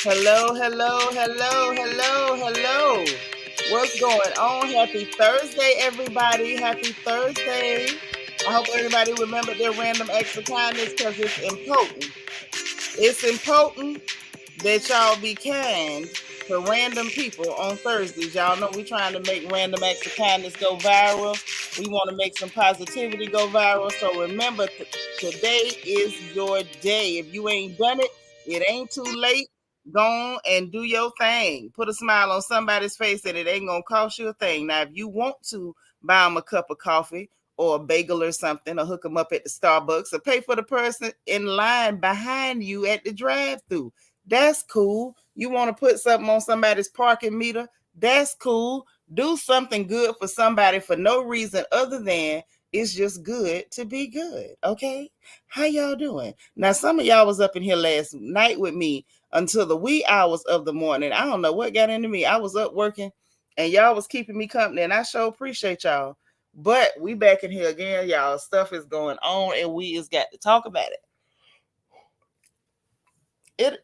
Hello, hello, hello, hello, hello. What's going on? Happy Thursday, everybody. Happy Thursday. I hope everybody remembered their random acts of kindness because it's important. It's important that y'all be kind to random people on Thursdays. Y'all know we trying to make random acts of kindness go viral. We want to make some positivity go viral. So remember, today is your day. If you ain't done it, it ain't too late. Go on and do your thing. Put a smile on somebody's face that it ain't gonna cost you a thing. Now, if you want to buy them a cup of coffee or a bagel or something, or hook them up at the Starbucks, or pay for the person in line behind you at the drive-thru, that's cool. You want to put something on somebody's parking meter, that's cool. Do something good for somebody for no reason other than it's just good to be good. Okay, how y'all doing? Now, some of y'all was up in here last night with me until the wee hours of the morning. I don't know what got into me. I was up working and y'all was keeping me company, and I sure appreciate y'all. But we back in here again, y'all. Stuff is going on and we just got to talk about it.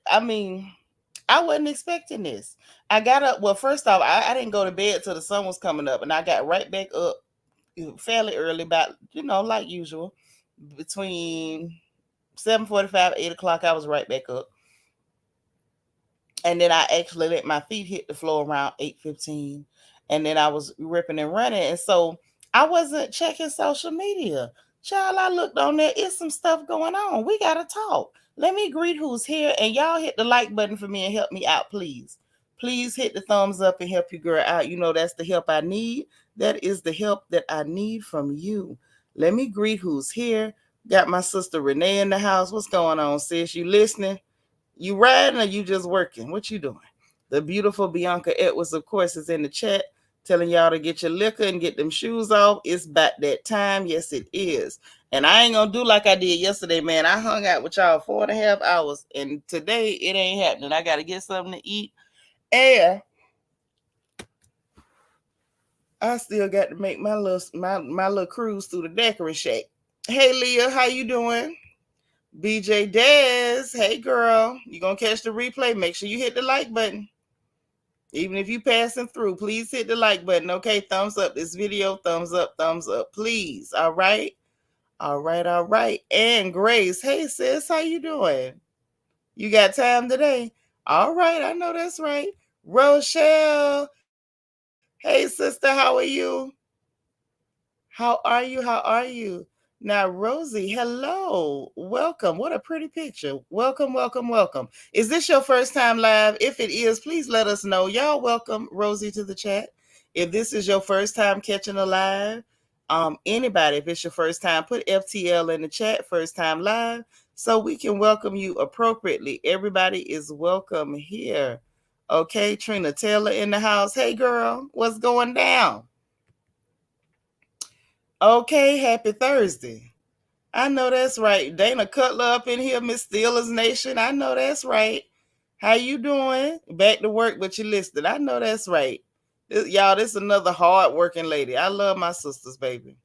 I wasn't expecting this. I got up, well, first off, I didn't go to bed till the sun was coming up, and I got right back up fairly early, about, like usual, between 7:45, 8 o'clock, I was right back up. And then I actually let my feet hit the floor around 8:15. And then I was ripping and running. And so I wasn't checking social media. Child, I looked on there. It's some stuff going on. We got to talk. Let me greet who's here. And y'all hit the like button for me and help me out, please. Please hit the thumbs up and help your girl out. You know that's the help I need. That is the help that I need from you. Let me greet who's here. Got my sister Renee in the house. What's going on, sis? You listening? You riding or you just working? What you doing? The beautiful Bianca Edwards, of course, is in the chat telling y'all to get your liquor and get them shoes off. It's about that time. Yes, it is. And I ain't going to do like I did yesterday, man. I hung out with y'all 4.5 hours, and today it ain't happening. I got to get something to eat. And I still got to make my little cruise through the Decorating Shack. Hey, Leah, how you doing? BJ Dez, hey girl, you gonna catch the replay? Make sure you hit the like button. Even if you passing through, please hit the like button. Okay, thumbs up this video, thumbs up, please. All right. And Grace, hey sis, how you doing? You got time today? All right, I know that's right. Rochelle, hey sister, how are you? How are you? Now, Rosie, hello. Welcome. What a pretty picture. Welcome. Is this your first time live? If it is, please let us know. Y'all welcome Rosie to the chat. If this is your first time catching a live, anybody, if it's your first time, put FTL in the chat, first time live, so we can welcome you appropriately. Everybody is welcome here. Okay, Trina Taylor in the house. Hey, girl, what's going down? Okay, happy Thursday. I know that's right. Dana Cutler up in here, Miss Steelers Nation. I know that's right. How you doing? Back to work, but you listed. I know that's right. Y'all, this is another hard-working lady. I love my sisters, baby.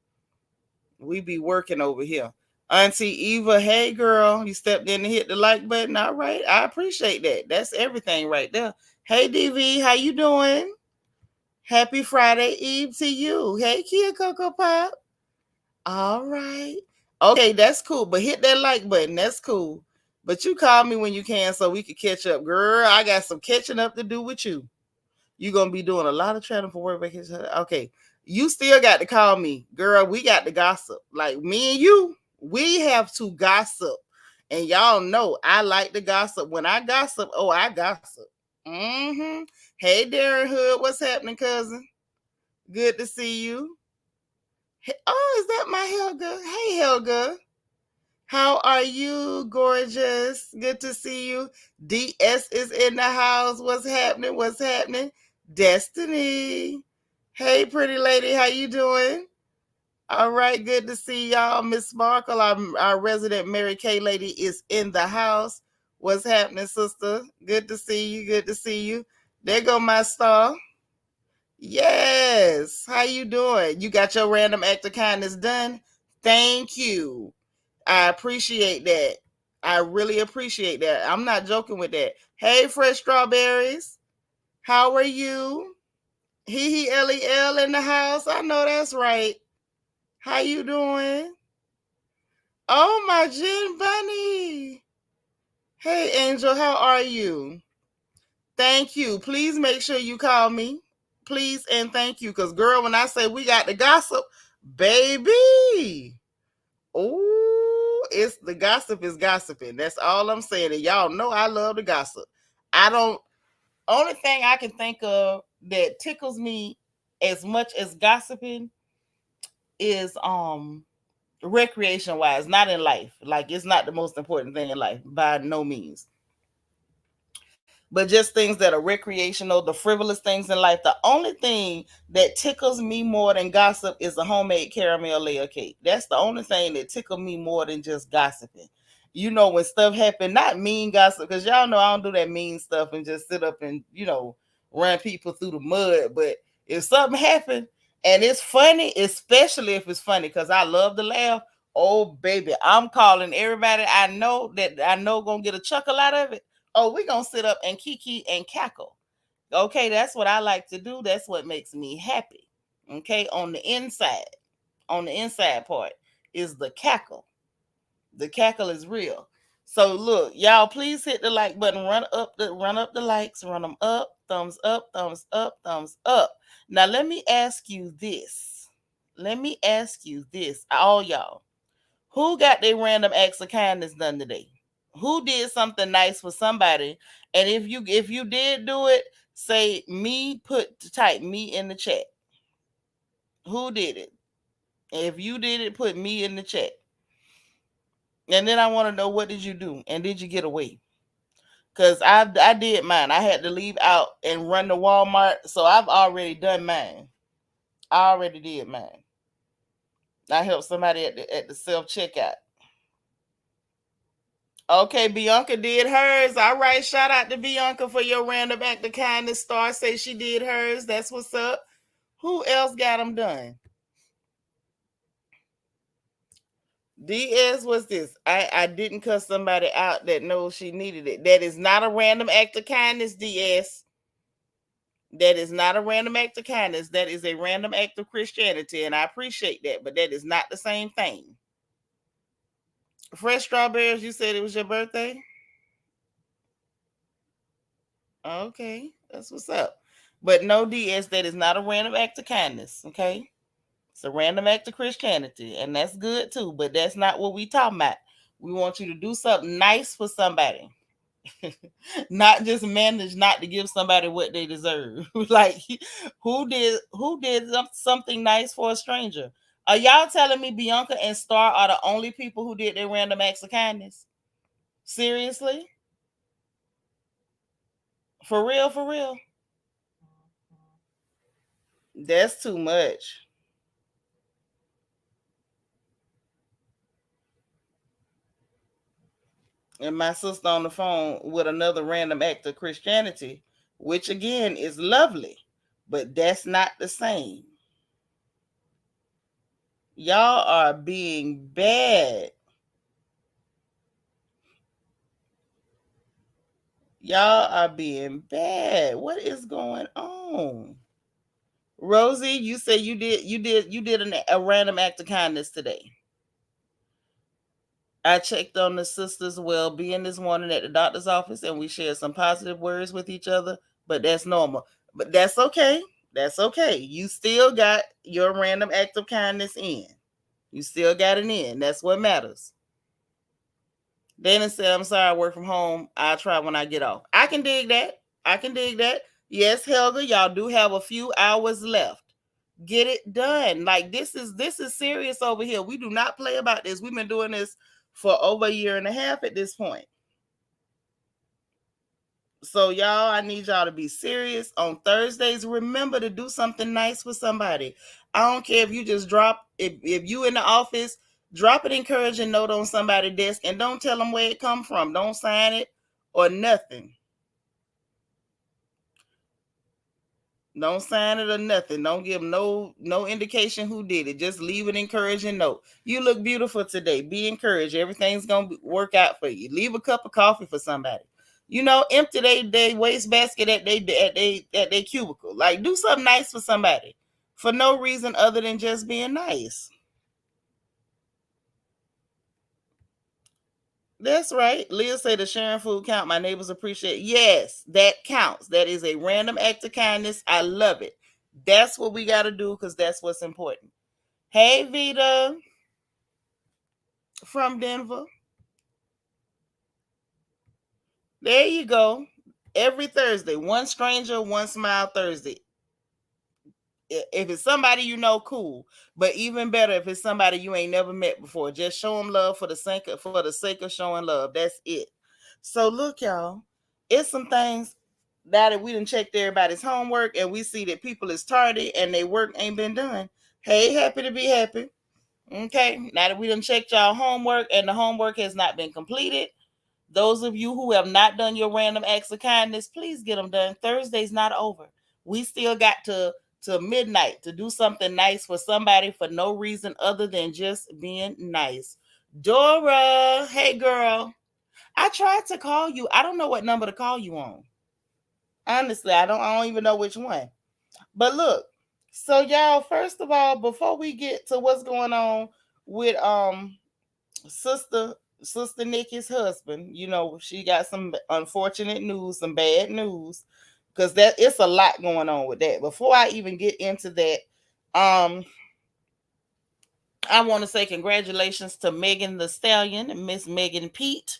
We be working over here. Auntie Eva, hey, girl. You stepped in and hit the like button. All right. I appreciate that. That's everything right there. Hey, DV, how you doing? Happy Friday Eve to you. Hey, Kia Cocoa Pop. All right. Okay, that's cool. But hit that like button. That's cool. But you call me when you can so we can catch up. Girl, I got some catching up to do with you. You're going to be doing a lot of traveling for work vacation. Okay. You still got to call me. Girl, we got to gossip. Like me and you, we have to gossip. And y'all know I like to gossip. When I gossip, I gossip. Mm-hmm. Hey, Darren Hood, what's happening, cousin? Good to see you. Oh, is that my Helga? Hey, Helga. How are you, gorgeous? Good to see you. DS is in the house. What's happening? Destiny. Hey, pretty lady. How you doing? All right. Good to see y'all. Miss Sparkle, our resident Mary Kay lady, is in the house. What's happening, sister? Good to see you. There go my star. Yes. How you doing? You got your random act of kindness done? Thank you. I appreciate that. I really appreciate that. I'm not joking with that. Hey, fresh strawberries. How are you? Lel in the house. I know that's right. How you doing? Oh, my Jen Bunny. Hey, Angel, how are you? Thank you. Please make sure you call me. Please and thank you. Because, girl, when I say we got the gossip, baby. Oh, it's the gossip is gossiping. That's all I'm saying. And y'all know I love the gossip. I don't, only thing I can think of that tickles me as much as gossiping is recreation wise, not in life. Like it's not the most important thing in life by no means. But just things that are recreational, the frivolous things in life. The only thing that tickles me more than gossip is a homemade caramel layer cake. That's the only thing that tickles me more than just gossiping. You know, when stuff happen, not mean gossip, because y'all know I don't do that mean stuff and just sit up and, run people through the mud. But if something happened and it's funny, especially if it's funny, because I love to laugh, oh, baby, I'm calling everybody I know gonna get a chuckle out of it. Oh, we're gonna sit up and kiki and cackle. Okay, that's what I like to do. That's what makes me happy. Okay, on the inside part is the cackle. The cackle is real. So look, y'all, please hit the like button. Run up the likes. Run them up. Thumbs up. Thumbs up. Thumbs up. Now let me ask you this. All y'all. Who got their random acts of kindness done today? Who did something nice for somebody? And if you did do it, say me, type me in the chat. Who did it? If you did it, put me in the chat. And then I want to know, what did you do? And did you get away? Because I did mine. I had to leave out and run to Walmart. So I've already done mine. I already did mine. I helped somebody at the self checkout. Okay, Bianca did hers. All right, shout out to Bianca for your random act of kindness. Star say she did hers. That's what's up. Who else got them done? DS, what's this? I didn't cuss somebody out that knows she needed it. That is not a random act of kindness, DS. That is not a random act of kindness. That is a random act of Christianity, and I appreciate that, but that is not the same thing. Fresh strawberries, you said it was your birthday? Okay, that's what's up. But no, DS, that is not a random act of kindness, okay? It's a random act of Christianity, and that's good too, but that's not what we talking about. We want you to do something nice for somebody. Not just manage not to give somebody what they deserve. Like who did something nice for a stranger? Are y'all telling me Bianca and Star are the only people who did their random acts of kindness? Seriously? For real, for real? That's too much. And my sister on the phone with another random act of Christianity, which again is lovely, but that's not the same. Y'all are being bad. Y'all are being bad. What is going on? Rosie, you say you did a random act of kindness today. I checked on the sister's well-being this morning at the doctor's office, and we shared some positive words with each other, but that's normal. But that's okay. That's okay. You still got your random act of kindness in. You still got it in. That's what matters. Dana said, I'm sorry, I work from home. I'll try when I get off. I can dig that. I can dig that. Yes, Helga, y'all do have a few hours left. Get it done. Like this is serious over here. We do not play about this. We've been doing this for over a year and a half at this point. So y'all, I need y'all to be serious on Thursdays. Remember to do something nice for somebody. I don't care if you just if you in the office, drop an encouraging note on somebody's desk and don't tell them where it come from. Don't sign it or nothing. Don't sign it or nothing. Don't give no indication who did it. Just leave an encouraging note. You look beautiful today. Be encouraged. Everything's gonna work out for you. Leave a cup of coffee for somebody. Empty they wastebasket at they cubicle. Like, do something nice for somebody for no reason other than just being nice. That's right. Leah said the sharing food count. My neighbors appreciate. Yes, that counts. That is a random act of kindness. I love it. That's what we got to do because that's what's important. Hey, Vita from Denver. There you go. Every Thursday, one stranger, one smile Thursday. If it's somebody you know, cool. But even better if it's somebody you ain't never met before. Just show them love for the sake of showing love. That's it. So look, y'all, it's some things that we done checked everybody's homework and we see that people is tardy and their work ain't been done. Hey, happy to be happy. Okay, now that we done checked y'all homework and the homework has not been completed, those of you who have not done your random acts of kindness, please get them done. Thursday's not over. We still got to midnight to do something nice for somebody for no reason other than just being nice. Dora, hey girl. I tried to call you. I don't know what number to call you on. Honestly, I don't even know which one. But look, so y'all, first of all, before we get to what's going on with sister sister Nikki's husband, she got some unfortunate news, some bad news, because that it's a lot going on with that. Before I even get into that, I want to say congratulations to Megan the Stallion and Miss Megan Pete.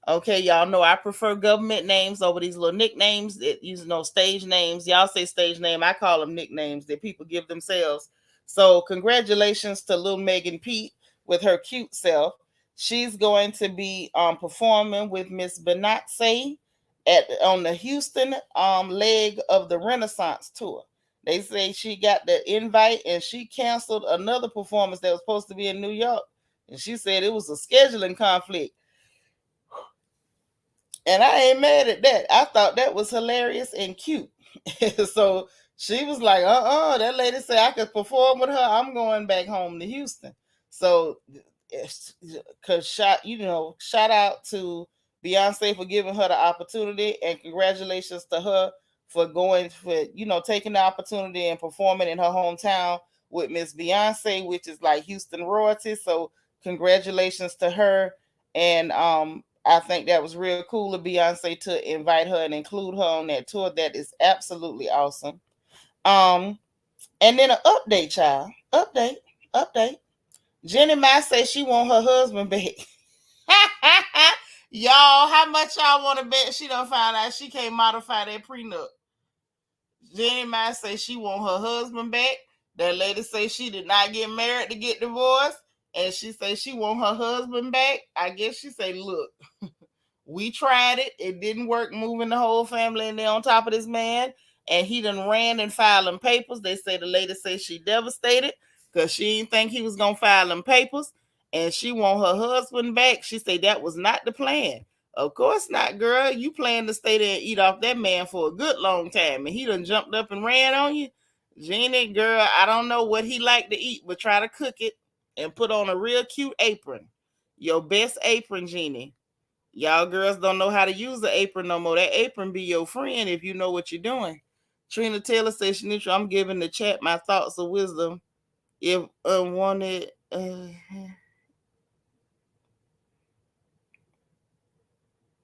Okay, y'all know I prefer government names over these little nicknames that stage names. Y'all say stage name, I call them nicknames that people give themselves. So congratulations to little Megan Pete with her cute self. She's going to be performing with Miss Benatse on the Houston leg of the Renaissance tour. They say she got the invite and she canceled another performance that was supposed to be in New York. And she said it was a scheduling conflict. And I ain't mad at that. I thought that was hilarious and cute. So she was like, that lady said I could perform with her. I'm going back home to Houston. So, cause shout out to Beyonce for giving her the opportunity, and congratulations to her for taking the opportunity and performing in her hometown with Miss Beyonce, which is like Houston royalty. So congratulations to her. And I think that was real cool of Beyonce to invite her and include her on that tour. That is absolutely awesome. And then an update, child. Update. Jenny Mai says she want her husband back. Y'all, how much y'all want to bet she done found out she can't modify that prenup? Jenny Mai say she want her husband back. That lady say she did not get married to get divorced, and she say she want her husband back. I guess she say, look, we tried it. It didn't work moving the whole family in there on top of this man. And he done ran and filed them papers. They say the lady say she devastated because she didn't think he was going to file them papers. And she want her husband back. She say that was not the plan. Of course not, girl. You plan to stay there and eat off that man for a good long time. And he done jumped up and ran on you. Jeannie, girl, I don't know what he like to eat, but try to cook it and put on a real cute apron. Your best apron, Jeannie. Y'all girls don't know how to use the apron no more. That apron be your friend if you know what you're doing. Trina Taylor says, Shanisha, I'm giving the chat my thoughts of wisdom. If unwanted...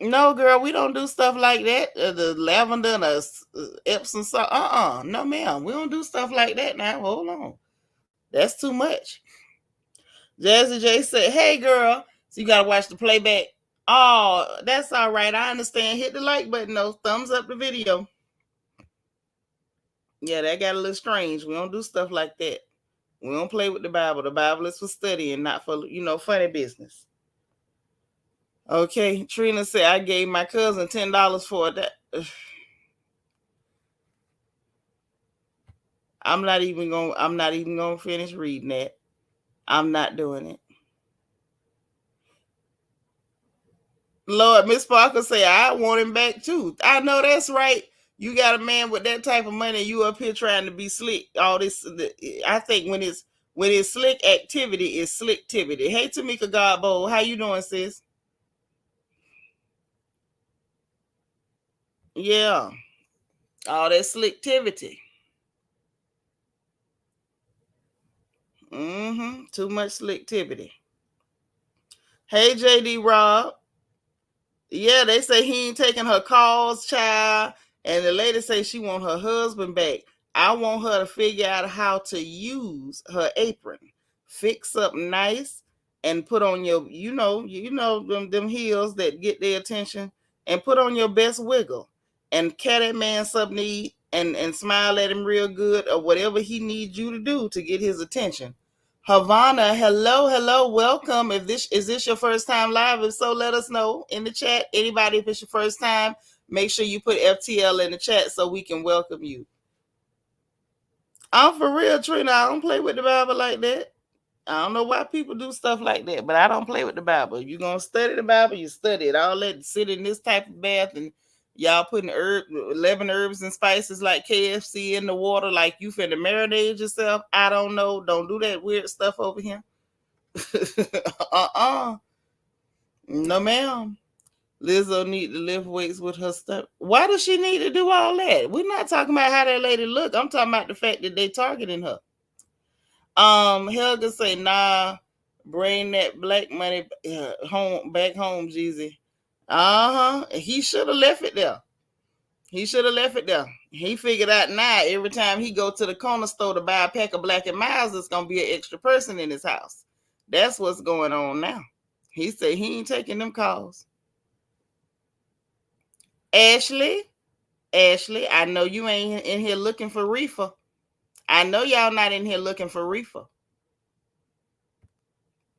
No, girl, we don't do stuff like that. The lavender and Epsom salt. No, ma'am. We don't do stuff like that now. Hold on. That's too much. Jazzy J said, hey, girl. So you got to watch the playback. Oh, that's all right. I understand. Hit the like button, though. Thumbs up the video. Yeah, that got a little strange. We don't do stuff like that. We don't play with the Bible. The Bible is for studying, not for, funny business. Okay, Trina said I gave my cousin $10 for that. I'm not even gonna finish reading that. I'm not doing it. Lord, Miss Parker say I want him back too. I know that's right. You got a man with that type of money, you up here trying to be slick. All this, I think when it's slick activity, it's slicktivity. Hey, Tamika Godbold, how you doing, sis? Yeah, all that slicktivity. Too much slicktivity. Hey, JD Rob. Yeah, they say he ain't taking her calls, child. And the lady say she want her husband back. I want her to figure out how to use her apron. Fix up nice and put on your, them heels that get their attention, and put on your best wiggle and carry that man something to eat, and smile at him real good, or whatever he needs you to do to get his attention. Havana, hello, welcome. If this is this your first time live, if so, let us know in the chat. Anybody, if it's your first time, make sure you put FTL in the chat so we can welcome you. I'm for real, Trina. I don't play with the Bible like that. I don't know why people do stuff like that, but I don't play with the Bible. If you're gonna study the Bible, you study it. All that sit in this type of bath and y'all putting 11 herbs and spices like KFC in the water, like you finna marinate yourself. I don't know. Don't do that weird stuff over here. No, ma'am. Lizzo need to lift weights with her stuff. Why does she need to do all that? We're not talking about how that lady look. I'm talking about the fact that they targeting her. Helga say, nah, bring that black money back home, Jeezy. He should have left it there. He figured out now every time he go to the corner store to buy a pack of Black and Miles, it's gonna be an extra person in his house. That's what's going on now. He said he ain't taking them calls. Ashley, I know you ain't in here looking for reefer. I know y'all not in here looking for reefer.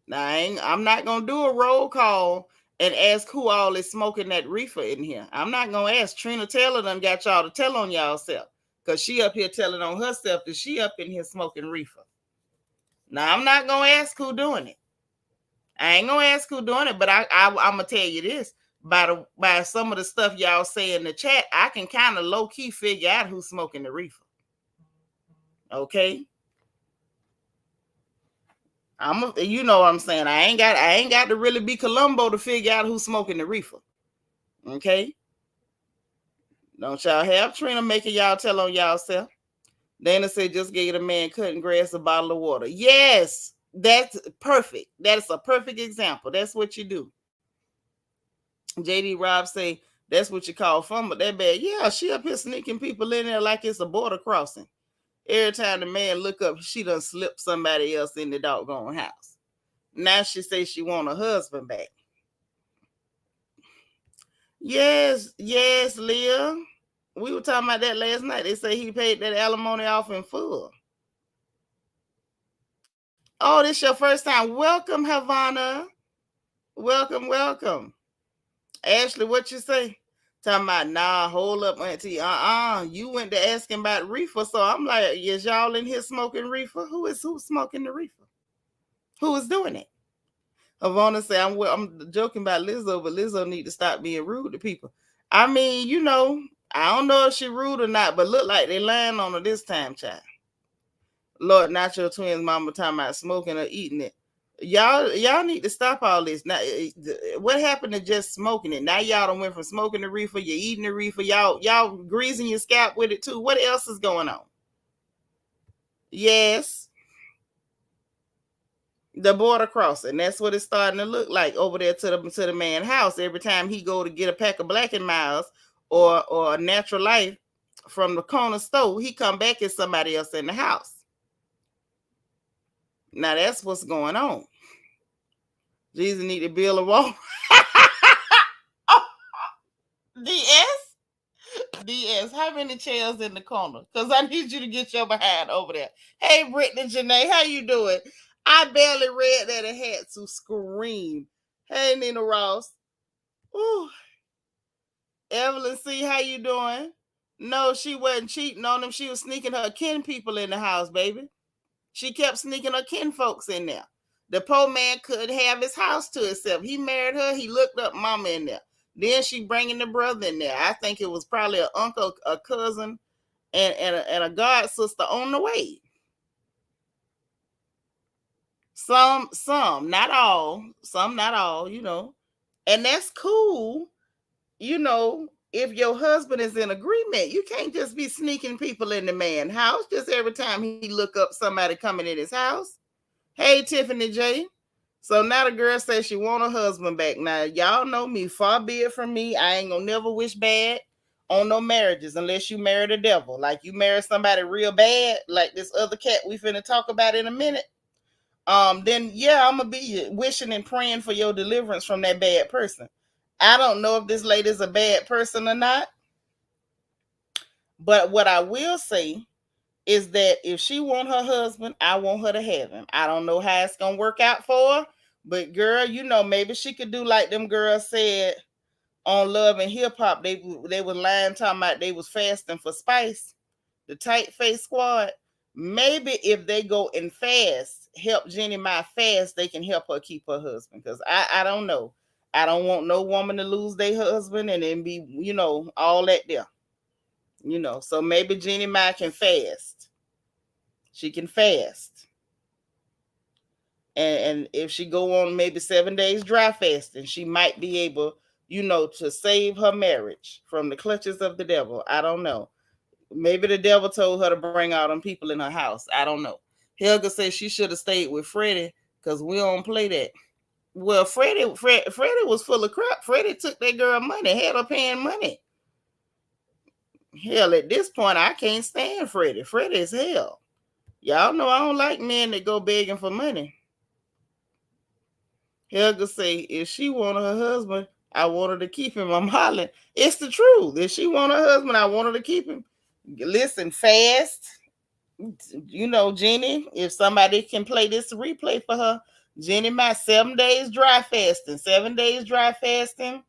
Now, I'm not going to do a roll call and ask who all is smoking that reefer in here. I'm not going to ask. Trina Taylor done got y'all to tell on y'all self, because she up here telling on herself that she up in here smoking reefer. Now, I'm not going to ask who doing it. I ain't going to ask who doing it, but I'm going to tell you this. By some of the stuff y'all say in the chat, I can kind of low-key figure out who's smoking the reefer. Okay? You know what I'm saying. I ain't got to really be Columbo to figure out who's smoking the reefer. Okay? Don't y'all have Trina making y'all tell on y'all self. Dana said just gave the man cutting grass a bottle of water. Yes, that's perfect. That's a perfect example. That's what you do. JD Rob say that's what you call fumble that bad. Yeah, she up here sneaking people in there like it's a border crossing. Every time the man look up, she done slipped somebody else in the doggone house. Now she say she want her husband back. Yes, Leah. We were talking about that last night. They say he paid that alimony off in full. Oh, this your first time. Welcome, Havana. Welcome. Ashley, what you say? Talking about, nah, hold up, auntie. You went to asking about reefer. So I'm like, is y'all in here smoking reefer? Who's smoking the reefer? Who is doing it? Havana say, I'm joking about Lizzo, but Lizzo need to stop being rude to people. I mean, I don't know if she rude or not, but look like they lying on her this time, child. Lord, not your twins mama talking about smoking or eating it. Y'all need to stop all this. Now, what happened to just smoking it? Now y'all done went from smoking the reefer, you're eating the reefer, y'all greasing your scalp with it too. What else is going on? Yes. The border crossing. That's what it's starting to look like over there to the man's house. Every time he go to get a pack of Black and Miles or a Natural Life from the corner store, he come back and somebody else in the house. Now that's what's going on. Jesus need to build a wall. DS, how many chairs in the corner? Because I need you to get your behind over there. Hey, Brittany Janae, how you doing? I barely read that and had to scream. Hey, Nina Ross. Ooh. Evelyn C, how you doing? No, she wasn't cheating on him. She was sneaking her kin people in the house, baby. She kept sneaking her kin folks in there. The poor man couldn't have his house to himself. He married her. He looked up mama in there. Then she bringing the brother in there. I think it was probably an uncle, a cousin, and a god sister on the way. Some, not all. Some, not all. And that's cool. If your husband is in agreement, you can't just be sneaking people in the man's house just every time he look up somebody coming in his house. Hey, Tiffany J. So now the girl says she want her husband back. Now, y'all know me. Far be it from me. I ain't gonna never wish bad on no marriages unless you marry the devil. Like you marry somebody real bad, like this other cat we finna talk about in a minute. Then yeah, I'm gonna be wishing and praying for your deliverance from that bad person. I don't know if this lady's a bad person or not, but what I will say is that if she want her husband, I want her to have him. I don't know how it's gonna work out for her, but girl, maybe she could do like them girls said on Love and Hip Hop. They was lying talking about they was fasting for Spice, the tight face squad. Maybe if they go and fast, help Jenny my fast, they can help her keep her husband. Because I don't know. I don't want no woman to lose their husband and then be, all that there. So maybe Jenny Mai can fast. She can fast. And if she go on maybe 7 days dry fasting, she might be able, to save her marriage from the clutches of the devil. I don't know. Maybe the devil told her to bring all them people in her house. I don't know. Helga said she should have stayed with Freddie because we don't play that. Well, Freddie was full of crap. Freddie took that girl money, had her paying money. Hell, at this point, I can't stand Freddie. Freddie is hell. Y'all know I don't like men that go begging for money. Helga say if she want her husband, I want her to keep him. I'm hollering. It's the truth. If she want her husband, I want her to keep him. Listen, fast. Jenny, if somebody can play this replay for her, Jenny, my 7 days dry fasting, 7 days dry fasting.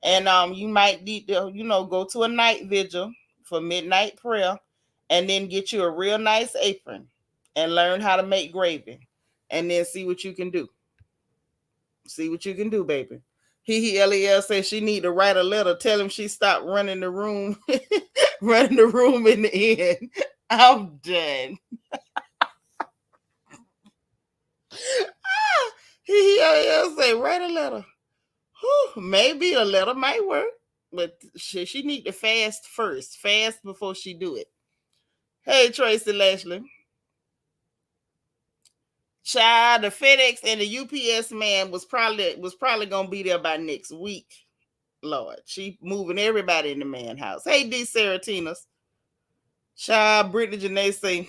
And you might need to, go to a night vigil for midnight prayer and then get you a real nice apron and learn how to make gravy and then see what you can do. See what you can do, baby. LEL says she need to write a letter. Tell him she stopped running the room, running the room in the end. I'm done. LEL say write a letter. Whew, maybe a letter might work, but she need to fast first. Fast before she do it. Hey, Tracy Lashley. Child, the FedEx and the UPS man was probably gonna be there by next week. Lord, she moving everybody in the man house. Hey, D. Saratinas. Child, Brittany Janae say,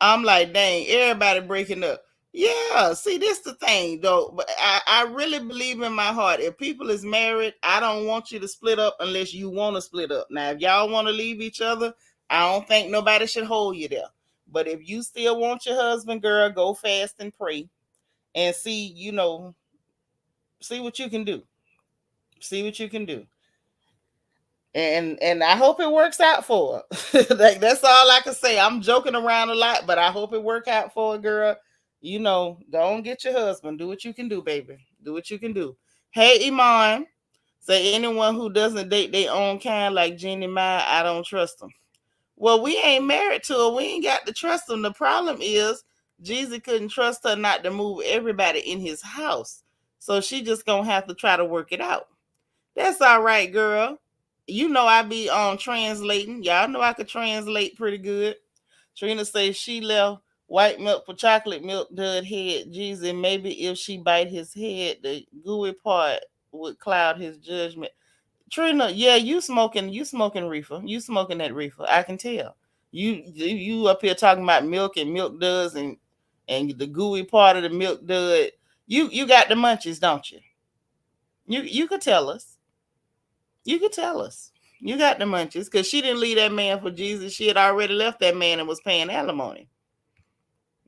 I'm like, dang, everybody breaking up. Yeah, see, this the thing, though. But I really believe in my heart, if people is married, I don't want you to split up unless you want to split up. Now, if y'all want to leave each other, I don't think nobody should hold you there. But if you still want your husband, girl, go fast and pray and see, see what you can do. See what you can do. And I hope it works out for her. Like that's all I can say. I'm joking around a lot, but I hope it work out for a girl. Go and get your husband. Do what you can do, baby. Do what you can do. Hey, Iman. Say anyone who doesn't date their own kind like Jeannie Mai, I don't trust them. Well, we ain't married to her. We ain't got to trust them. The problem is Jesus couldn't trust her not to move everybody in his house. So she just gonna have to try to work it out. That's all right, girl. I be translating. Y'all know I could translate pretty good. Trina says she left white milk for chocolate milk dud head. Jesus, maybe if she bite his head, the gooey part would cloud his judgment. Trina, yeah, you smoking reefer. You smoking that reefer. I can tell. You up here talking about milk and milk duds and the gooey part of the milk dud. You got the munchies, don't you? You could tell us. You could tell us. You got the munchies because she didn't leave that man for Jesus. She had already left that man and was paying alimony.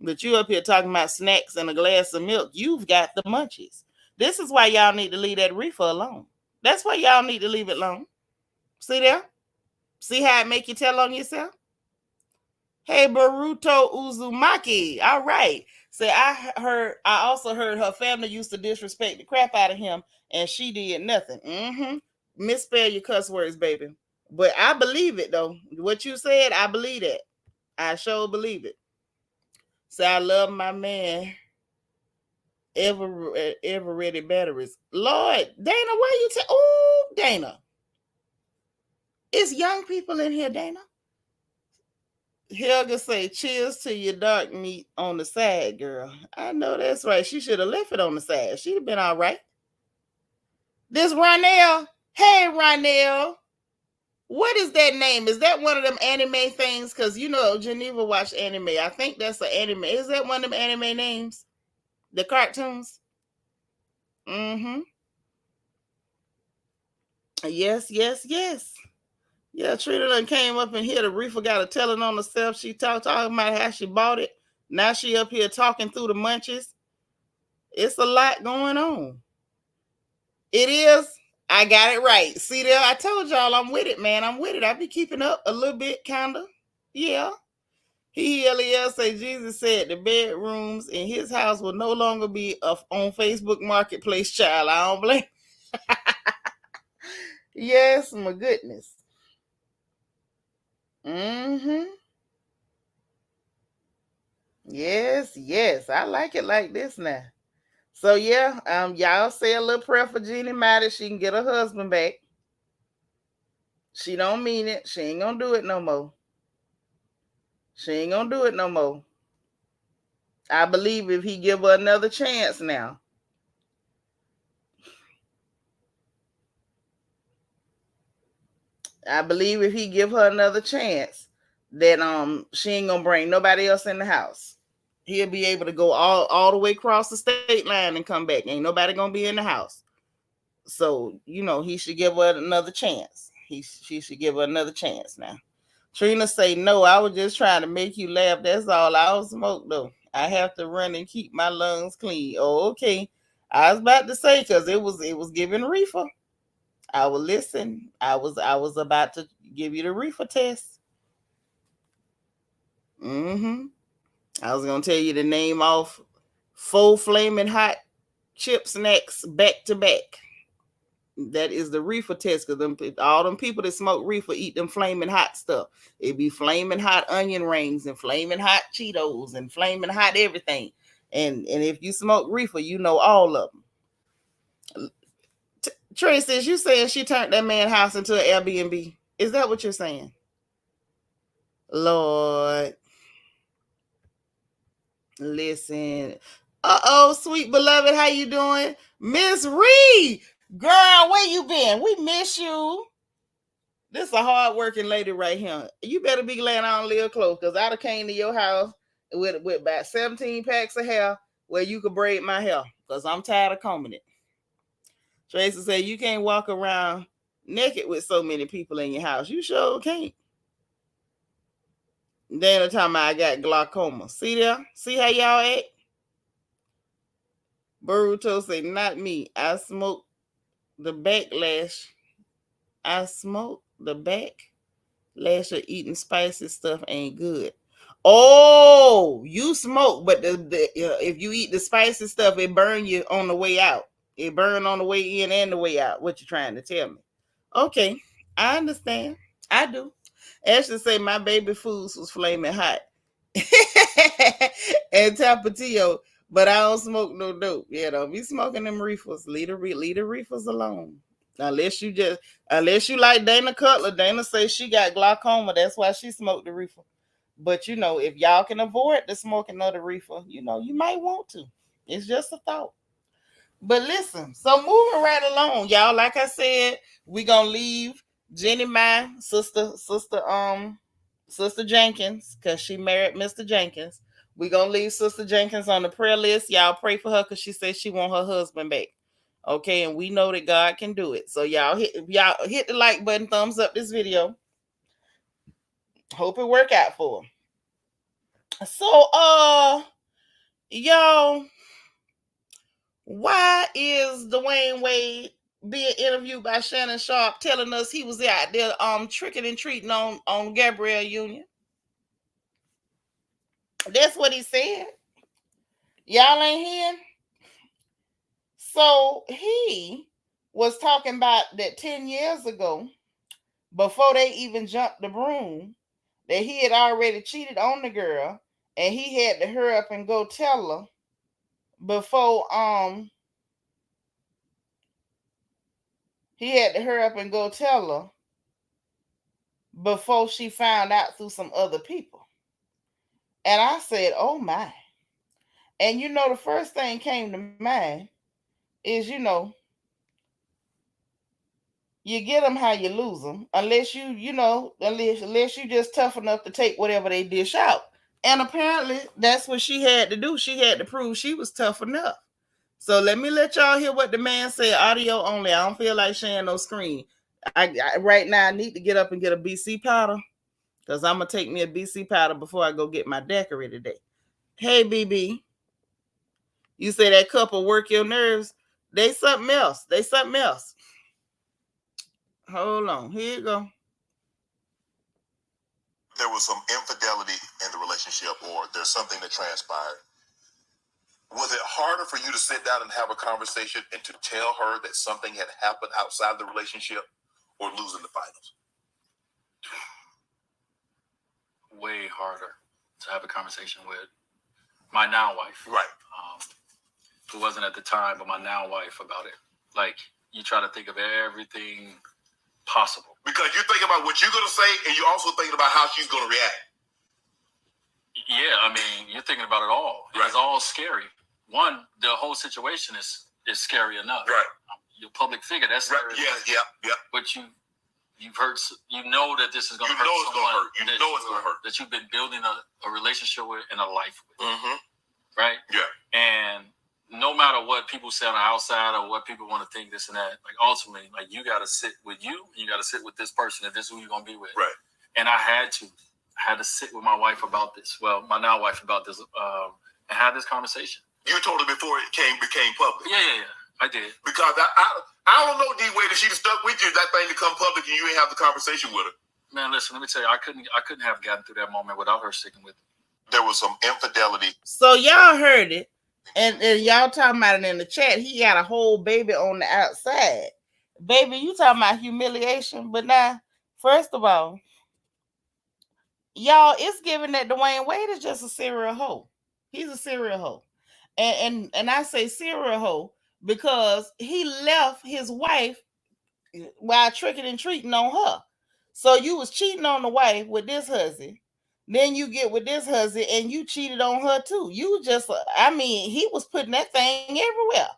But you up here talking about snacks and a glass of milk. You've got the munchies. This is why y'all need to leave that reefer alone. That's why y'all need to leave it alone. See there? See how it make you tell on yourself? Hey, Baruto Uzumaki. All right. Say, I also heard her family used to disrespect the crap out of him, and she did nothing. Mm-hmm. Misspell your cuss words, baby. But I believe it though. What you said, I believe it. I sure believe it. So I love my man. Ever ready batteries. Lord, Dana, why you oh, Dana. It's young people in here, Dana. Helga say, cheers to your dark meat on the side, girl. I know that's right. She should have left it on the side. She'd have been all right. This Ronell. Hey, Ronell. What is that name? Is that one of them anime things? Because, you know, Geneva watched anime. I think that's an anime. Is that one of them anime names? The cartoons? Mm-hmm. Yes, yes, yes. Yeah, Trina done came up in here. The reefer got a telling on herself. She talking about how she bought it. Now she up here talking through the munches. It's a lot going on. It is. I got it right. See there, I told y'all I'm with it, man. I'm with it. I be keeping up a little bit, kinda. Yeah. He say Jesus said the bedrooms in his house will no longer be on Facebook Marketplace, child. I don't blame. Yes, my goodness. Mm-hmm. Yes, yes. I like it like this now. So yeah, y'all say a little prayer for Jeannie Mai that she can get her husband back. She don't mean it. She ain't gonna do it no more. She ain't gonna do it no more. I believe if he give her another chance now. I believe if he give her another chance, that she ain't gonna bring nobody else in the house. He'll be able to go all the way across the state line and come back. Ain't nobody gonna be in the house. So, you know, he should give her another chance. She should give her another chance now. Trina say, no, I was just trying to make you laugh. That's all. I don't smoke though. I have to run and keep my lungs clean. Oh, okay. I was about to say, because it was giving reefer. I will listen. I was about to give you the reefer test. Mm-hmm. I was gonna tell you to name off 4 flaming hot chip snacks back to back. That is the reefer test, because all them people that smoke reefer eat them flaming hot stuff. It be flaming hot onion rings and flaming hot Cheetos and flaming hot everything. And if you smoke reefer, you know all of them. Tracy, is you saying she turned that man house into an Airbnb? Is that what you're saying? Lord, listen. Uh-oh, sweet beloved, how you doing? Miss Reed, girl, where you been? We miss you. This is a hard working lady right here. You better be glad I don't live close, because I'd have came to your house with about 17 packs of hair where you could braid my hair, because I'm tired of combing it. Tracy said you can't walk around naked with so many people in your house. You sure can't. Dana talking about I got glaucoma. See there? See how y'all act? Baruto say, not me. I smoke the backlash. I smoke the backlash of eating spicy stuff ain't good. Oh, you smoke, but if you eat the spicy stuff, it burn you on the way out. It burn on the way in and the way out. What you trying to tell me? Okay, I understand. I do. Ashley say my baby foods was flaming hot. And Tapatio, but I don't smoke no dope. Yeah, don't be smoking them reefers. Leave the reefers alone. Unless you like Dana Cutler. Dana says she got glaucoma. That's why she smoked the reefer. But you know, if y'all can avoid the smoking of the reefer, you know, you might want to. It's just a thought. But listen, so moving right along, y'all. Like I said, we gonna leave Jenny Mai, Sister Jenkins, because she married Mr. Jenkins. We gonna leave Sister Jenkins on the prayer list. Y'all pray for her, because she says she want her husband back. Okay, and we know that God can do it. So y'all hit the like button, thumbs up this video. Hope it work out for her. So y'all, why is Dwayne Wade being interviewed by Shannon Sharp telling us he was out there tricking and treating on Gabrielle Union? That's what he said. Y'all ain't hearing? So he was talking about that 10 years ago, before they even jumped the broom, that he had already cheated on the girl and he had to hurry up and go tell her before he had to hurry up and go tell her before she found out through some other people. And I said, oh my. And the first thing came to mind is, you get them how you lose them, unless unless you just tough enough to take whatever they dish out. And apparently that's what she had to do. She had to prove she was tough enough. So let y'all hear what the man said, audio only. I don't feel like sharing no screen. I right now I need to get up and get a BC powder, because I'm gonna take me a BC powder before I go get my daiquiri today. Hey BB, you say that couple work your nerves. They something else. They something else. Hold on. Here you go. There was some infidelity in the relationship, or there's something that transpired. Was it harder for you to sit down and have a conversation and to tell her that something had happened outside the relationship, or losing the finals? Way harder to have a conversation with my now wife. Right. Who wasn't at the time, but my now wife about it. Like, you try to think of everything possible. Because you're thinking about what you're going to say, and you're also thinking about how she's going to react. Yeah, I mean, you're thinking about it all. Right. It's all scary. One, the whole situation is scary enough. Right. You're a public figure. That's right. Scary. Yeah. But you've hurt. You know that this is going to hurt. You know it's going to hurt. You know it's going to hurt. That you've been building a relationship with and a life with. Mm-hmm. Right. Yeah. And no matter what people say on the outside or what people want to think, this and that, like ultimately, like you got to sit with you, and you got to sit with this person, and this is who you're gonna be with. Right. And I had to sit with my wife about this. Well, my now wife about this, and have this conversation. You told her before it became public. Yeah. I did. Because I don't know D way that she'd have stuck with you if that thing to come public and you ain't have the conversation with her. Man, listen, let me tell you, I couldn't have gotten through that moment without her sticking with me. There was some infidelity. So y'all heard it. And y'all talking about it in the chat. He got a whole baby on the outside. Baby, you talking about humiliation. But now, first of all, y'all, it's given that Dwayne Wade is just a serial hoe. He's a serial hoe. And I say serial hoe because he left his wife while tricking and treating on her. So you was cheating on the wife with this husband. Then you get with this husband and you cheated on her too. You just, he was putting that thing everywhere.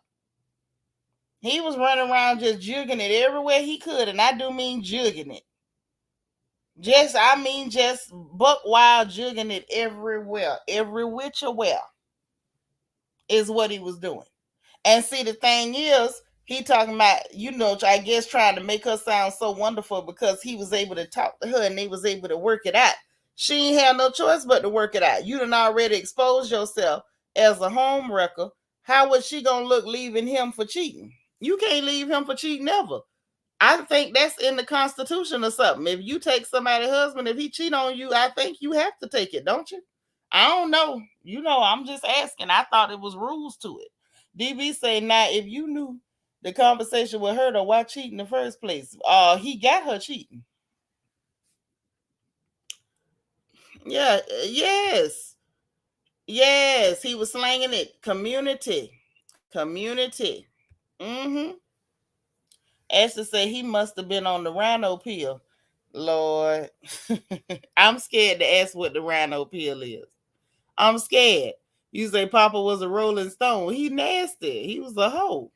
He was running around just jugging it everywhere he could. And I do mean jugging it. Just buck wild jugging it everywhere. Every which way is what he was doing. And see, the thing is, he talking about, I guess trying to make her sound so wonderful because he was able to talk to her and they was able to work it out. She ain't have no choice but to work it out. You done already exposed yourself as a home wrecker. How was she gonna look leaving him for cheating? You can't leave him for cheating ever. I think that's in the Constitution or something. If you take somebody's husband, if he cheat on you, I think you have to take it, don't you? I don't know. I'm just asking. I thought it was rules to it. DB say, now, if you knew the conversation with her, though, why cheat in the first place? He got her cheating. Yeah, yes, he was slanging it. Community. Ashley said he must have been on the rhino pill. Lord, I'm scared to ask what the rhino pill is. I'm scared. You say Papa was a Rolling Stone. He nasty. He was a hoe.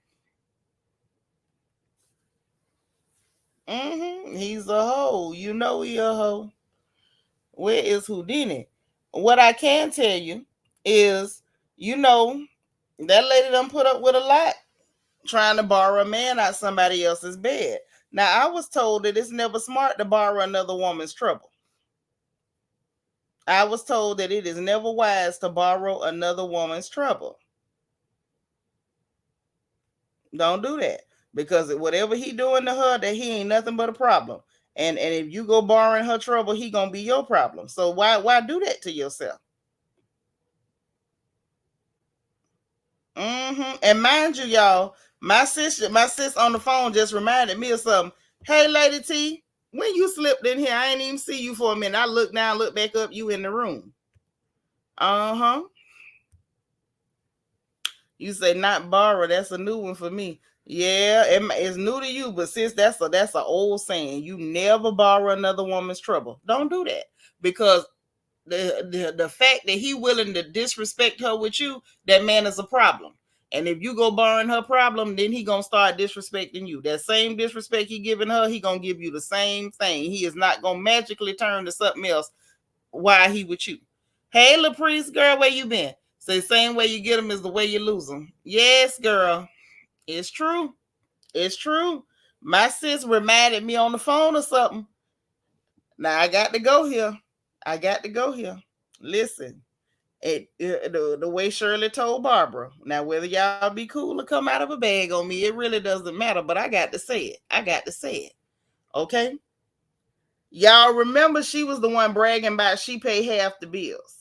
He's a hoe. He a hoe. Where is Houdini? What I can tell you is, that lady done put up with a lot trying to borrow a man out somebody else's bed. Now, I was told that it's never smart to borrow another woman's trouble. I was told that it is never wise to borrow another woman's trouble. Don't do that. Because whatever he doing to her, that he ain't nothing but a problem. And if you go borrowing her trouble, he gonna be your problem. So why do that to yourself? And mind you, y'all, my sis on the phone just reminded me of something. Hey, Lady T, when you slipped in here, I ain't even see you for a minute. I looked down, looked back up, you in the room. Uh-huh. You say not borrow. That's a new one for me. Yeah, it's new to you, but sis, that's a old saying. You never borrow another woman's trouble. Don't do that because the fact that he willing to disrespect her with you, that man is a problem. And if you go borrowing her problem, then he gonna start disrespecting you. That same disrespect he giving her, he gonna give you the same thing. He is not gonna magically turn to something else while he with you. Hey, LaPriest, girl, where you been? Say same way you get them is the way you lose them. Yes, girl, it's true. It's true. My sis reminded me on the phone or something. Now I got to go here. I got to go here. Listen, the way Shirley told Barbara. Now, whether y'all be cool or come out of a bag on me, it really doesn't matter. But I got to say it. I got to say it. Okay. Y'all remember she was the one bragging about she paid half the bills.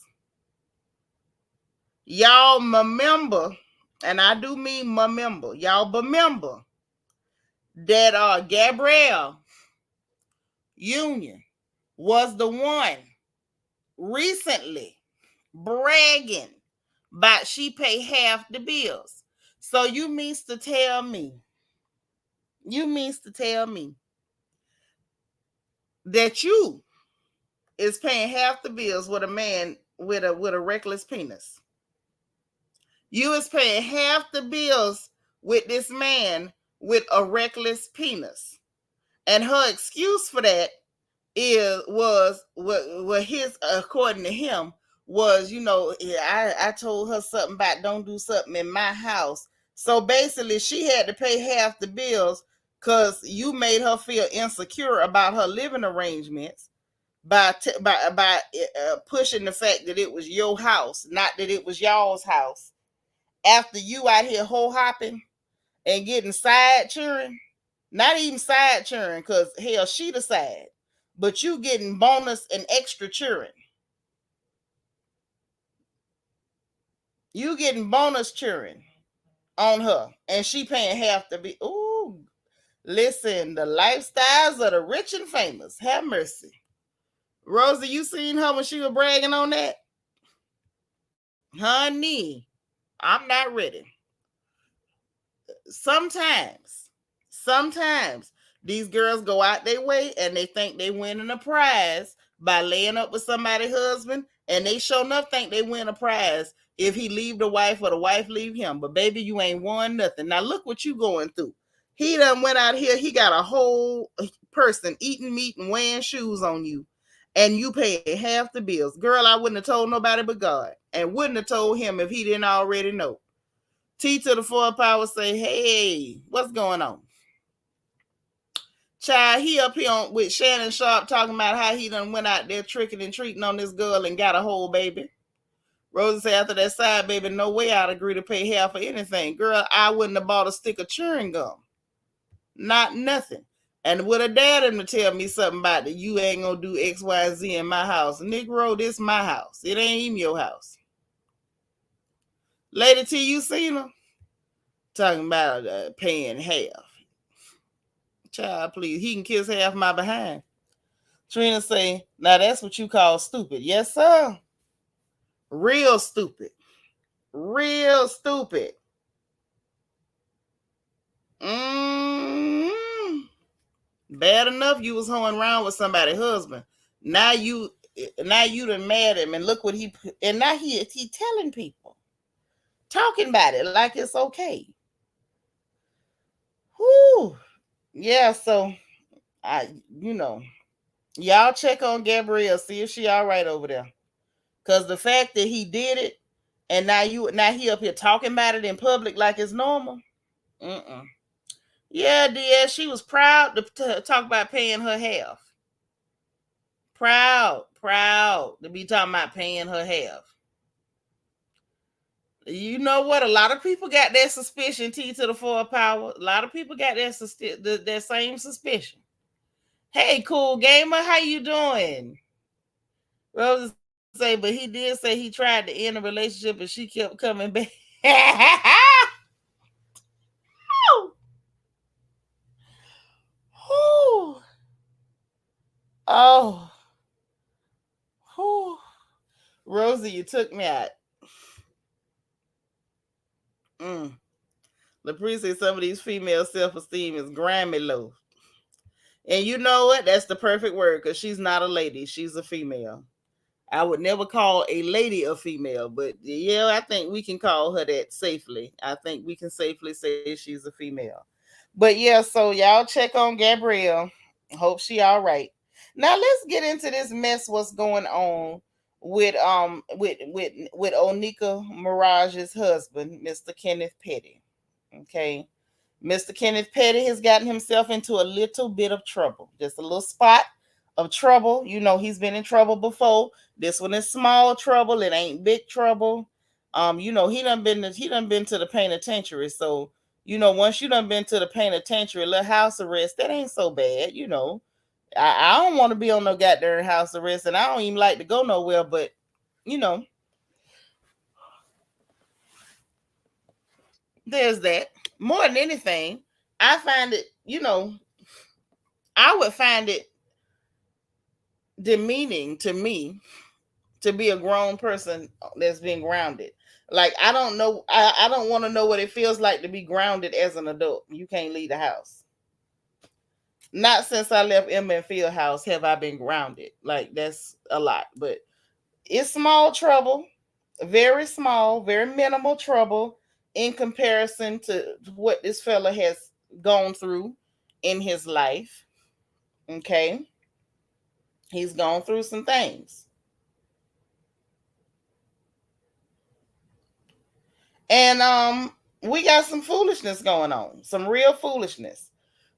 Y'all remember, and I do mean remember. Y'all remember that Gabrielle Union was the one recently bragging about she pay half the bills. So you means to tell me that you is paying half the bills with a man with a reckless penis. You is paying half the bills with this man with a reckless penis. And her excuse for that was what his, according to him, was, I told her something about don't do something in my house. So basically she had to pay half the bills because you made her feel insecure about her living arrangements by pushing the fact that it was your house, not that it was y'all's house. After you out here hoe hopping and getting side cheering, not even side cheering, because hell, she the side, but you getting bonus and extra cheering. You getting bonus cheering on her, and she paying half the bill. Ooh, listen, the lifestyles of the rich and famous. Have mercy. Rosie, you seen her when she was bragging on that? Honey, I'm not ready. Sometimes these girls go out their way and they think they winning a prize by laying up with somebody's husband, and they sure enough think they win a prize if he leave the wife or the wife leave him. But baby, you ain't won nothing. Now look what you going through. He done went out here, he got a whole person eating meat and wearing shoes on you, and you paying half the bills. Girl, I wouldn't have told nobody but God, and wouldn't have told him if he didn't already know. T to the four power say, hey, what's going on? Child, he up here with Shannon Sharp talking about how he done went out there tricking and treating on this girl and got a whole baby. Rosie said after that side baby, no way I'd agree to pay half for anything. Girl, I wouldn't have bought a stick of chewing gum. Not nothing. And would have dared him to tell me something about that you ain't gonna do X, Y, and Z in my house. Negro, this my house. It ain't even your house. Lady T, you seen her? Talking about paying half. Child, please. He can kiss half my behind. Trina say, now that's what you call stupid. Yes, sir. Real stupid. Real stupid. Mm-hmm. Bad enough you was hoeing around with somebody's husband. Now you done mad at him, and look what and now he telling people. Talking about it like it's okay. Whoo. Yeah, so y'all check on Gabrielle, see if she all right over there. Cause the fact that he did it, and now he up here talking about it in public like it's normal. Mm-mm. Yeah, dear, she was proud to talk about paying her half. Proud to be talking about paying her half. You know what? A lot of people got that suspicion. T to the four power. A lot of people got that same suspicion. Hey, cool gamer, how you doing? Rose say, but he did say he tried to end a relationship and she kept coming back. Oh, whew. Rosie, you took me out. Mm. LaPree said some of these female self-esteem is Grammy low. And you know what? That's the perfect word because she's not a lady. She's a female. I would never call a lady a female, but yeah, I think we can call her that safely. I think we can safely say she's a female. But yeah, so y'all check on Gabrielle. Hope she all right. Now let's get into this mess. What's going on with Onika Mirage's husband, Mr. Kenneth Petty? Okay. Mr. Kenneth Petty has gotten himself into a little bit of trouble, just a little spot of trouble. You know, he's been in trouble before. This one is small trouble. It ain't big trouble. You know, he done been to the penitentiary. So, you know, once you done been to the penitentiary, little house arrest, that ain't so bad. You know, I don't want to be on no goddamn house arrest, and I don't even like to go nowhere. But you know, there's that. More than anything, I find it. You know, I would find it demeaning to me to be a grown person that's being grounded. Like I don't know, I don't want to know what it feels like to be grounded as an adult. You can't leave the house. Not since I left Emma and Field house have I been grounded. Like that's a lot, but it's small trouble, very small, very minimal trouble in comparison to what this fella has gone through in his life. Okay, he's gone through some things. And we got some foolishness going on, some real foolishness.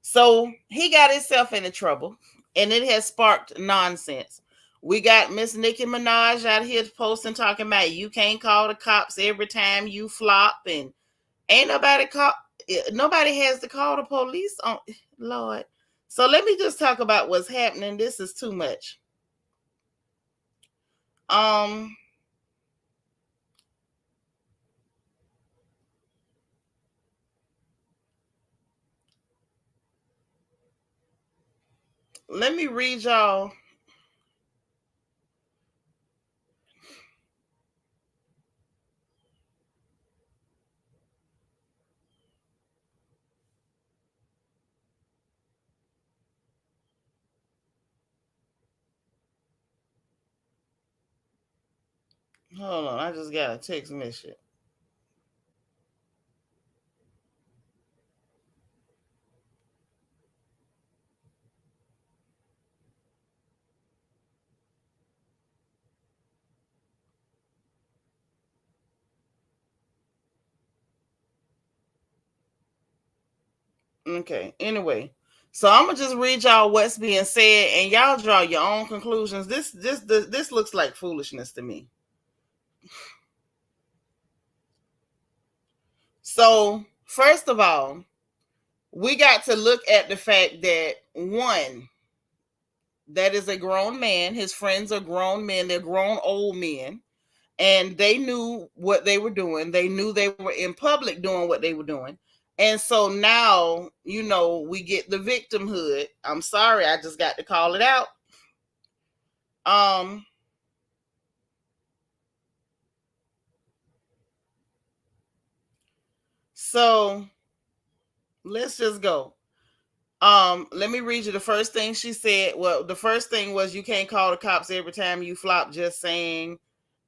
So he got himself into trouble, and it has sparked nonsense. We got Miss Nicki Minaj out here posting talking about you can't call the cops every time you flop, and ain't nobody has to call the police on Lord. So let me just talk about what's happening. This is too much. Um, let me read y'all. Hold on, I just got a text message. Okay. Anyway, so I'm gonna just read y'all what's being said, and y'all draw your own conclusions. This looks like foolishness to me. So first of all, we got to look at the fact that one, that is a grown man. His friends are grown men. They're grown old men, and they knew what they were doing. They knew they were in public doing what they were doing. And so now, you know, we get the victimhood. I'm sorry, I just got to call it out. Um, so let's just go. Let me read you the first thing she said. Well, the first thing was you can't call the cops every time you flop, just saying.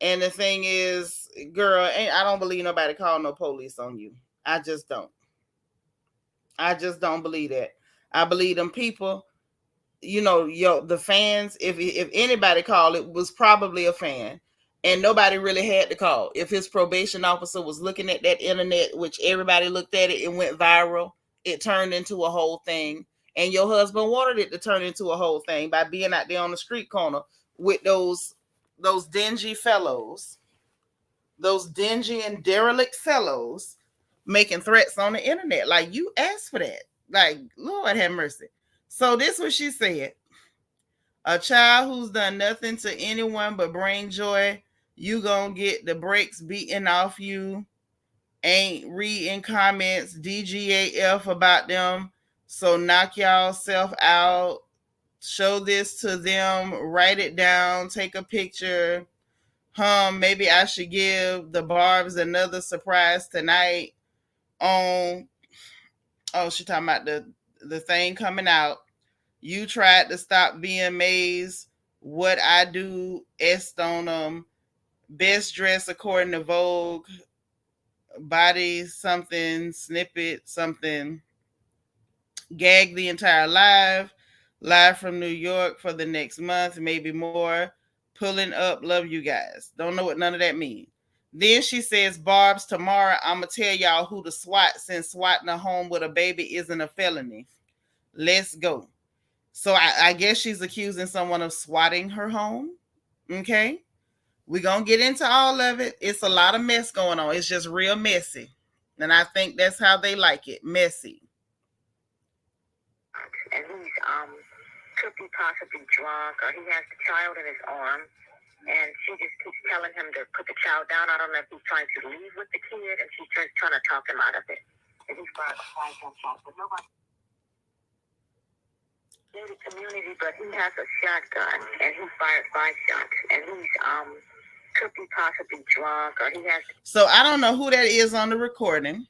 And the thing is, girl, I don't believe nobody called no police on you. I just don't. I just don't believe that. I believe them people, you know, the fans, if anybody called, it was probably a fan. And nobody really had to call. If his probation officer was looking at that internet, which everybody looked at it, it went viral, it turned into a whole thing. And your husband wanted it to turn into a whole thing by being out there on the street corner with those dingy fellows, those dingy and derelict fellows making threats on the internet. Like you asked for that. Like, Lord have mercy. So this was she said. A child who's done nothing to anyone but bring joy, you gonna get the brakes beaten off you. Ain't reading comments, DGAF about them. So knock y'all self out. Show this to them. Write it down. Take a picture. Maybe I should give the Barbs another surprise tonight on, oh, she talking about the thing coming out. You tried to stop being Maze. What I do, est on them. Best dress according to Vogue. Body something, snippet something. Gag the entire live from New York for the next month, maybe more. Pulling up, love you guys. Don't know what none of that means. Then she says, Barb's, tomorrow I'm going to tell y'all who to swat since swatting a home with a baby isn't a felony. Let's go. So I guess she's accusing someone of swatting her home. Okay. We're going to get into all of it. It's a lot of mess going on. It's just real messy. And I think that's how they like it, messy. And he's could be possibly drunk, or he has the child in his arms, and she just keeps telling him to put the child down. I don't know if he's trying to leave with the kid, and she's just trying to talk him out of it. And he's fired 5 gunshots, but nobody in the community, but he has a shotgun, and he fired 5 shots, and he's could be possibly drunk, or he has. So I don't know who that is on the recording.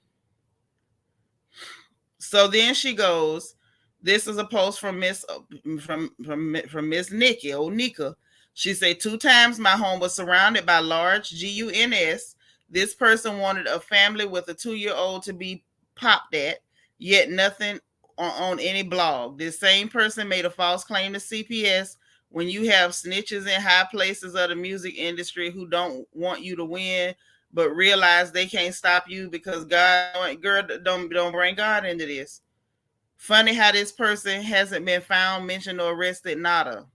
So then she goes, this is a post from Miss Nikki, old Nika. She said, 2 times my home was surrounded by large GUNS. This person wanted a family with a 2-year-old to be popped at, yet nothing on any blog. This same person made a false claim to CPS. When you have snitches in high places of the music industry who don't want you to win, but realize they can't stop you because God, girl, don't bring God into this. Funny how this person hasn't been found, mentioned, or arrested, nada.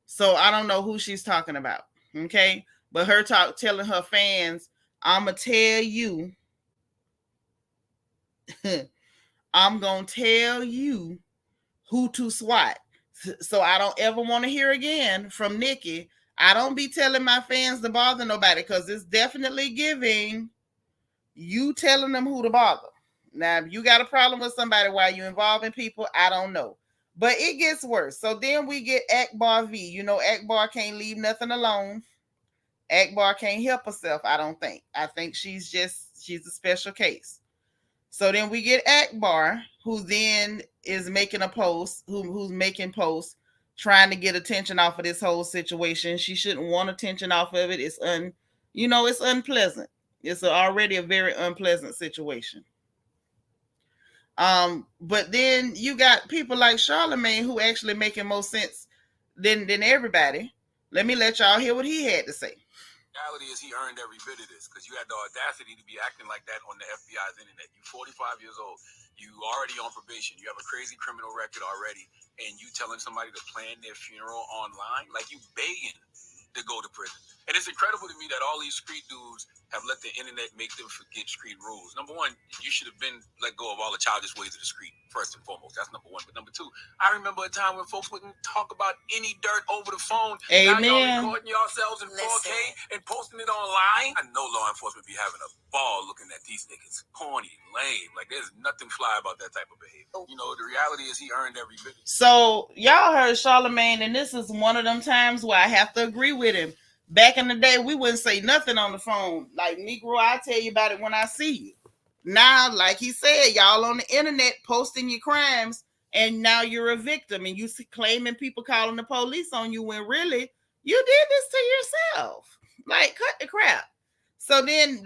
So I don't know who she's talking about. Okay. But her telling her fans, I'ma tell you, I'm gonna tell you who to swat. So I don't ever want to hear again from Nikki. I don't be telling my fans to bother nobody because it's definitely giving you telling them who to bother. Now, if you got a problem with somebody while you involving people, I don't know. But it gets worse. So then we get Akbar V. You know, Akbar can't leave nothing alone. Akbar can't help herself, I don't think. I think she's a special case. So then we get Akbar, who then is making a post, who's making posts, trying to get attention off of this whole situation. She shouldn't want attention off of it. It's unpleasant. It's already a very unpleasant situation. But then you got people like Charlemagne who actually making more sense than everybody. Let y'all hear what he had to say. Reality is he earned every bit of this because you had the audacity to be acting like that on the FBI's internet. You 45 years old. You already on probation. You have a crazy criminal record already. And you telling somebody to plan their funeral online? Like you begging to go to prison. And it's incredible to me that all these street dudes have let the internet make them forget street rules. Number one, you should have been let go of all the childish ways of the street, first and foremost. That's number one. But number two, I remember a time when folks wouldn't talk about any dirt over the phone. Amen. Now y'all recording yourselves in 4K and posting it online. I know law enforcement be having a ball looking at these niggas. Corny, lame. Like there's nothing fly about that type of behavior. You know, the reality is he earned every bit. So y'all heard Charlemagne, and this is one of them times where I have to agree with him. Back in the day, we wouldn't say nothing on the phone. Like, Negro, I'll tell you about it when I see you. Now, like he said, y'all on the internet posting your crimes, and now you're a victim, and you claiming people calling the police on you when really you did this to yourself. Like, cut the crap. So then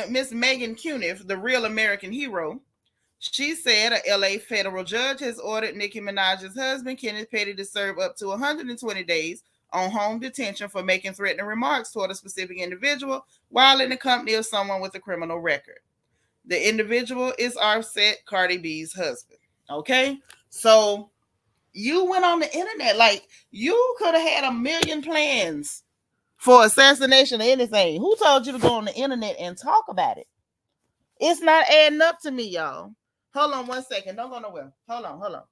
Miss Megan Cuniff, the real American hero, she said a LA federal judge has ordered Nicki Minaj's husband, Kenneth Petty, to serve up to 120 days on home detention for making threatening remarks toward a specific individual while in the company of someone with a criminal record. The individual is Offset, Cardi B's husband. Okay? So you went on the internet. Like, you could have had a million plans for assassination or anything. Who told you to go on the internet and talk about it? It's not adding up to me, y'all. Hold on 1 second. Don't go nowhere. Hold on.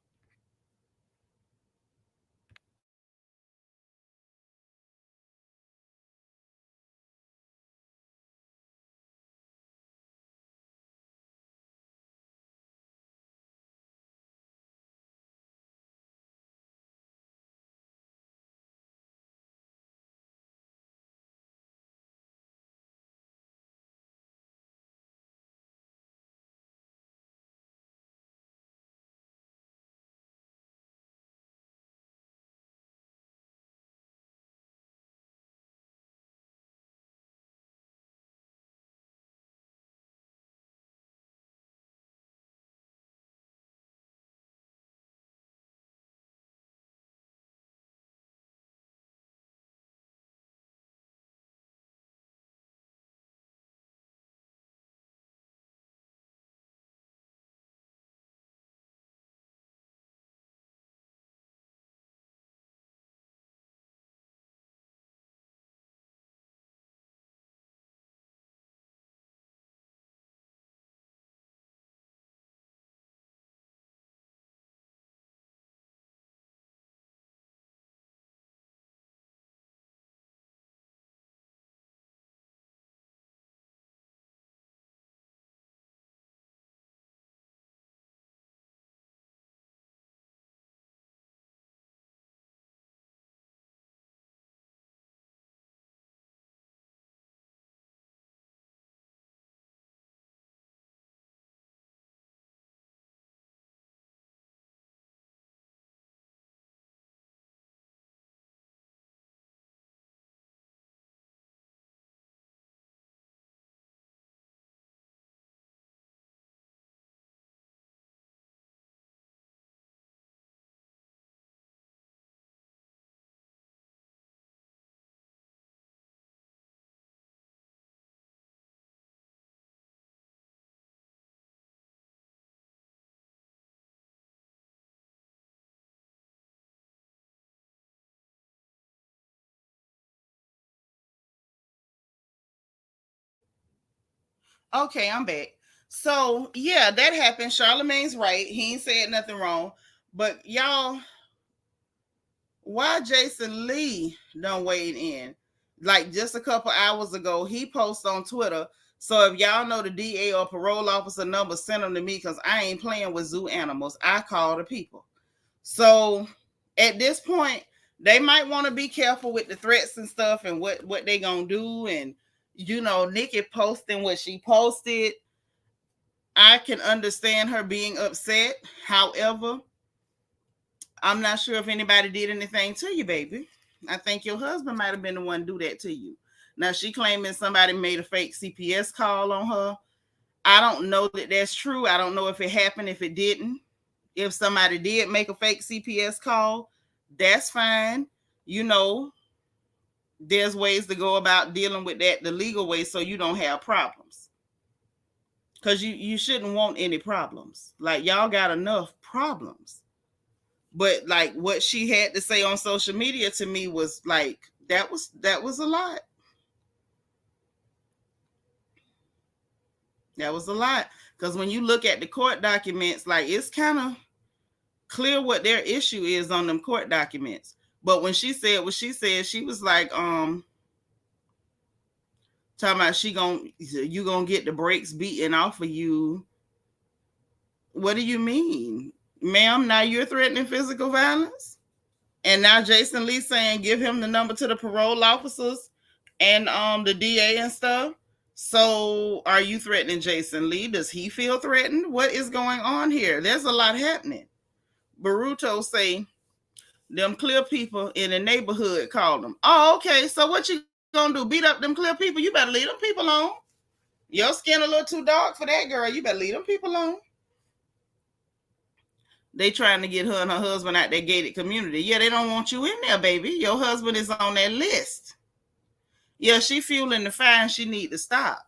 Okay, I'm back. So yeah, that happened. Charlemagne's right. He ain't said nothing wrong. But y'all, why Jason Lee done weighed in? Like just a couple hours ago, he posted on Twitter. So if y'all know the DA or parole officer number, send them to me because I ain't playing with zoo animals. I call the people. So at this point, they might want to be careful with the threats and stuff and what they gonna do. And Nicki posting what she posted. I can understand her being upset. However, I'm not sure if anybody did anything to you, baby. I think your husband might have been the one to do that to you. Now she claiming somebody made a fake CPS call on her. I don't know that that's true. I don't know if it happened, if it didn't. If somebody did make a fake CPS call, that's fine. You know, there's ways to go about dealing with that the legal way so you don't have problems. Because you shouldn't want any problems. Like, y'all got enough problems. But like what she had to say on social media to me was like that was a lot. That was a lot. Because when you look at the court documents, like it's kind of clear what their issue is on them court documents. But when she said what she said, she was like, talking about you gonna get the brakes beaten off of you. What do you mean? Ma'am, now you're threatening physical violence? And now Jason Lee saying give him the number to the parole officers and the DA and stuff. So are you threatening Jason Lee? Does he feel threatened? What is going on here? There's a lot happening. Baruto say them clear people in the neighborhood called them. Oh, okay. So what you gonna do? Beat up them clear people? You better leave them people alone. Your skin a little too dark for that, girl. You better leave them people alone. They trying to get her and her husband out that gated community. Yeah, they don't want you in there, baby. Your husband is on that list. Yeah, she fueling the fire and she need to stop.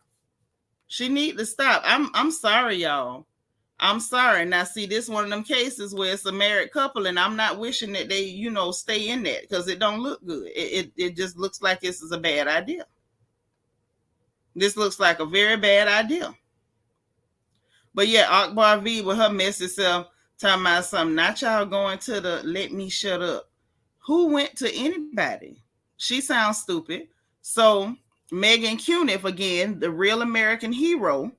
She need to stop. I'm sorry, y'all. I'm sorry. Now, see, this one of them cases where it's a married couple, and I'm not wishing that they, stay in that because it don't look good. It just looks like this is a bad idea. This looks like a very bad idea. But yeah, Akbar V with her messy self talking about something. Not y'all going to the let me shut up. Who went to anybody? She sounds stupid. So Megan Cuniff, again, the real American hero,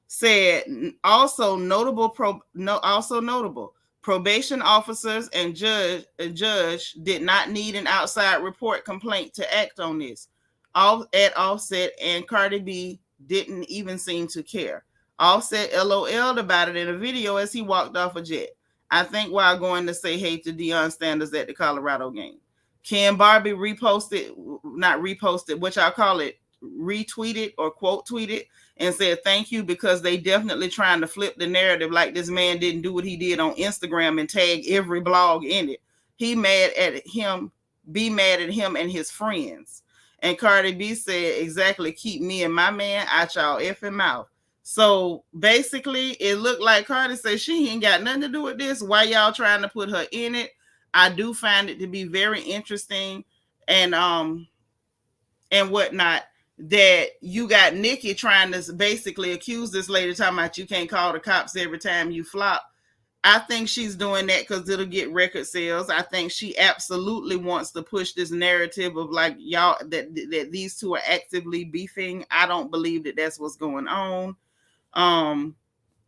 said also notable probation officers and judge did not need an outside report complaint to act on this. All at Offset and Cardi B didn't even seem to care. Offset LOL'd about it in a video as he walked off a jet. I think while going to say hey to Deion Sanders at the Colorado game. Ken Barbie not reposted, what y'all call it, retweeted or quote tweeted and said thank you because they definitely trying to flip the narrative like this man didn't do what he did on Instagram and tag every blog in it. Be mad at him and his friends. And Cardi B said exactly, keep me and my man out y'all effing mouth. So basically it looked like Cardi said she ain't got nothing to do with this. Why y'all trying to put her in it? I do find it to be very interesting and whatnot that you got Nicki trying to basically accuse this lady talking about you can't call the cops every time you flop. I think she's doing that because it'll get record sales. I think she absolutely wants to push this narrative of like y'all that these two are actively beefing. I don't believe that that's what's going on.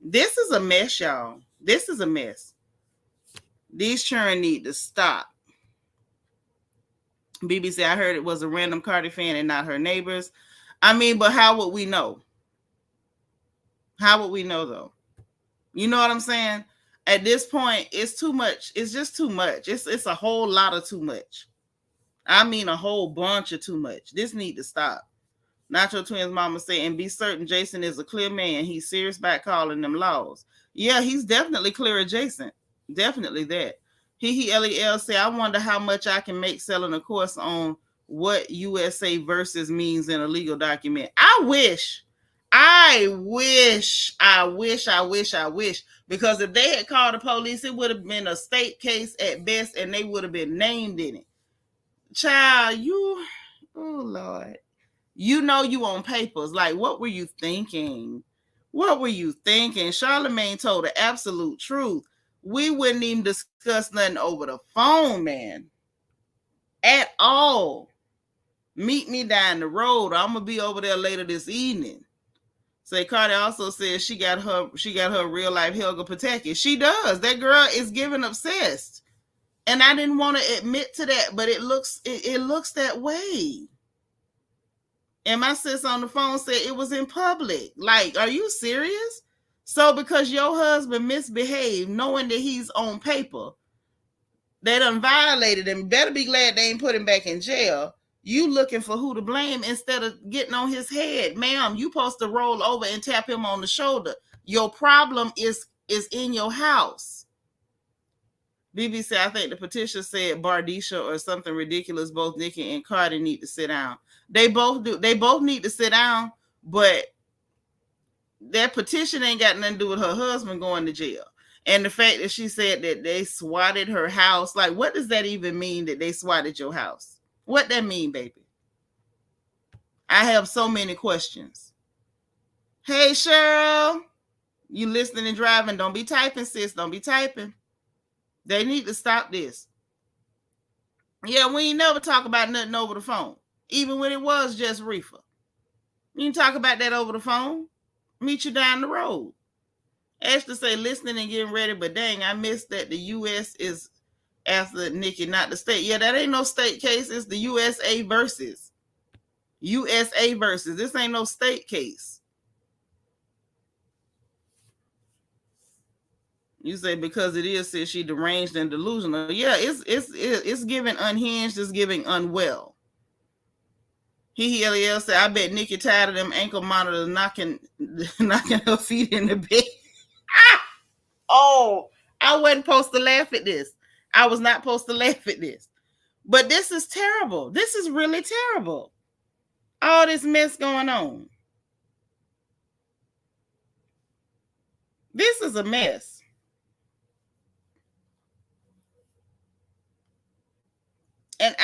This is a mess, y'all. This is a mess. These children need to stop. BBC, I heard it was a random Cardi fan and not her neighbors. I mean, but how would we know? How would we know though? You know what I'm saying? At this point, it's too much. It's just too much. It's a whole lot of too much. I mean, a whole bunch of too much. This need to stop. Nacho Twins mama say, and be certain Jason is a clear man. He's serious about calling them laws. Yeah, he's definitely clear adjacent. Definitely that. LEL say, I wonder how much I can make selling a course on what USA versus means in a legal document. I wish. Because if they had called the police, it would have been a state case at best, and they would have been named in it. Child, oh Lord. You know you on papers. Like, what were you thinking? What were you thinking? Charlemagne told the absolute truth. We wouldn't even discuss nothing over the phone, man. At all. Meet me down the road. I'm gonna be over there later this evening. Say Cardi also says she got her real life Helga Pataki. She does. That girl is giving obsessed. And I didn't want to admit to that, but it looks that way. And my sis on the phone said it was in public. Like, are you serious? So because your husband misbehaved, knowing that he's on paper, they done violated him. Better be glad they ain't put him back in jail. You looking for who to blame instead of getting on his head. Ma'am, you supposed to roll over and tap him on the shoulder. Your problem is in your house. BBC, I think the petition said Bardisha or something ridiculous. Both Nicki and Cardi need to sit down. They both do. They both need to sit down, but that petition ain't got nothing to do with her husband going to jail. And the fact that she said that they swatted her house, like, what does that even mean that they swatted your house? What that mean, baby? I have so many questions. Hey, Cheryl, you listening and driving? Don't be typing, sis. Don't be typing. They need to stop this. Yeah, we ain't never talk about nothing over the phone, even when it was just reefer. You can talk about that over the phone. Meet you down the road. Ashley say listening and getting ready, but dang, I missed that the U.S. is after Nicki, not the state. Yeah, that ain't no state case. It's the USA versus. USA versus. This ain't no state case. You say because it is, says she deranged and delusional. Yeah, it's giving unhinged. It's giving unwell. He said, I bet Nicki tired of them ankle monitors knocking her feet in the bed. Oh, I wasn't supposed to laugh at this. I was not supposed to laugh at this. But this is terrible. This is really terrible. All this mess going on. This is a mess. And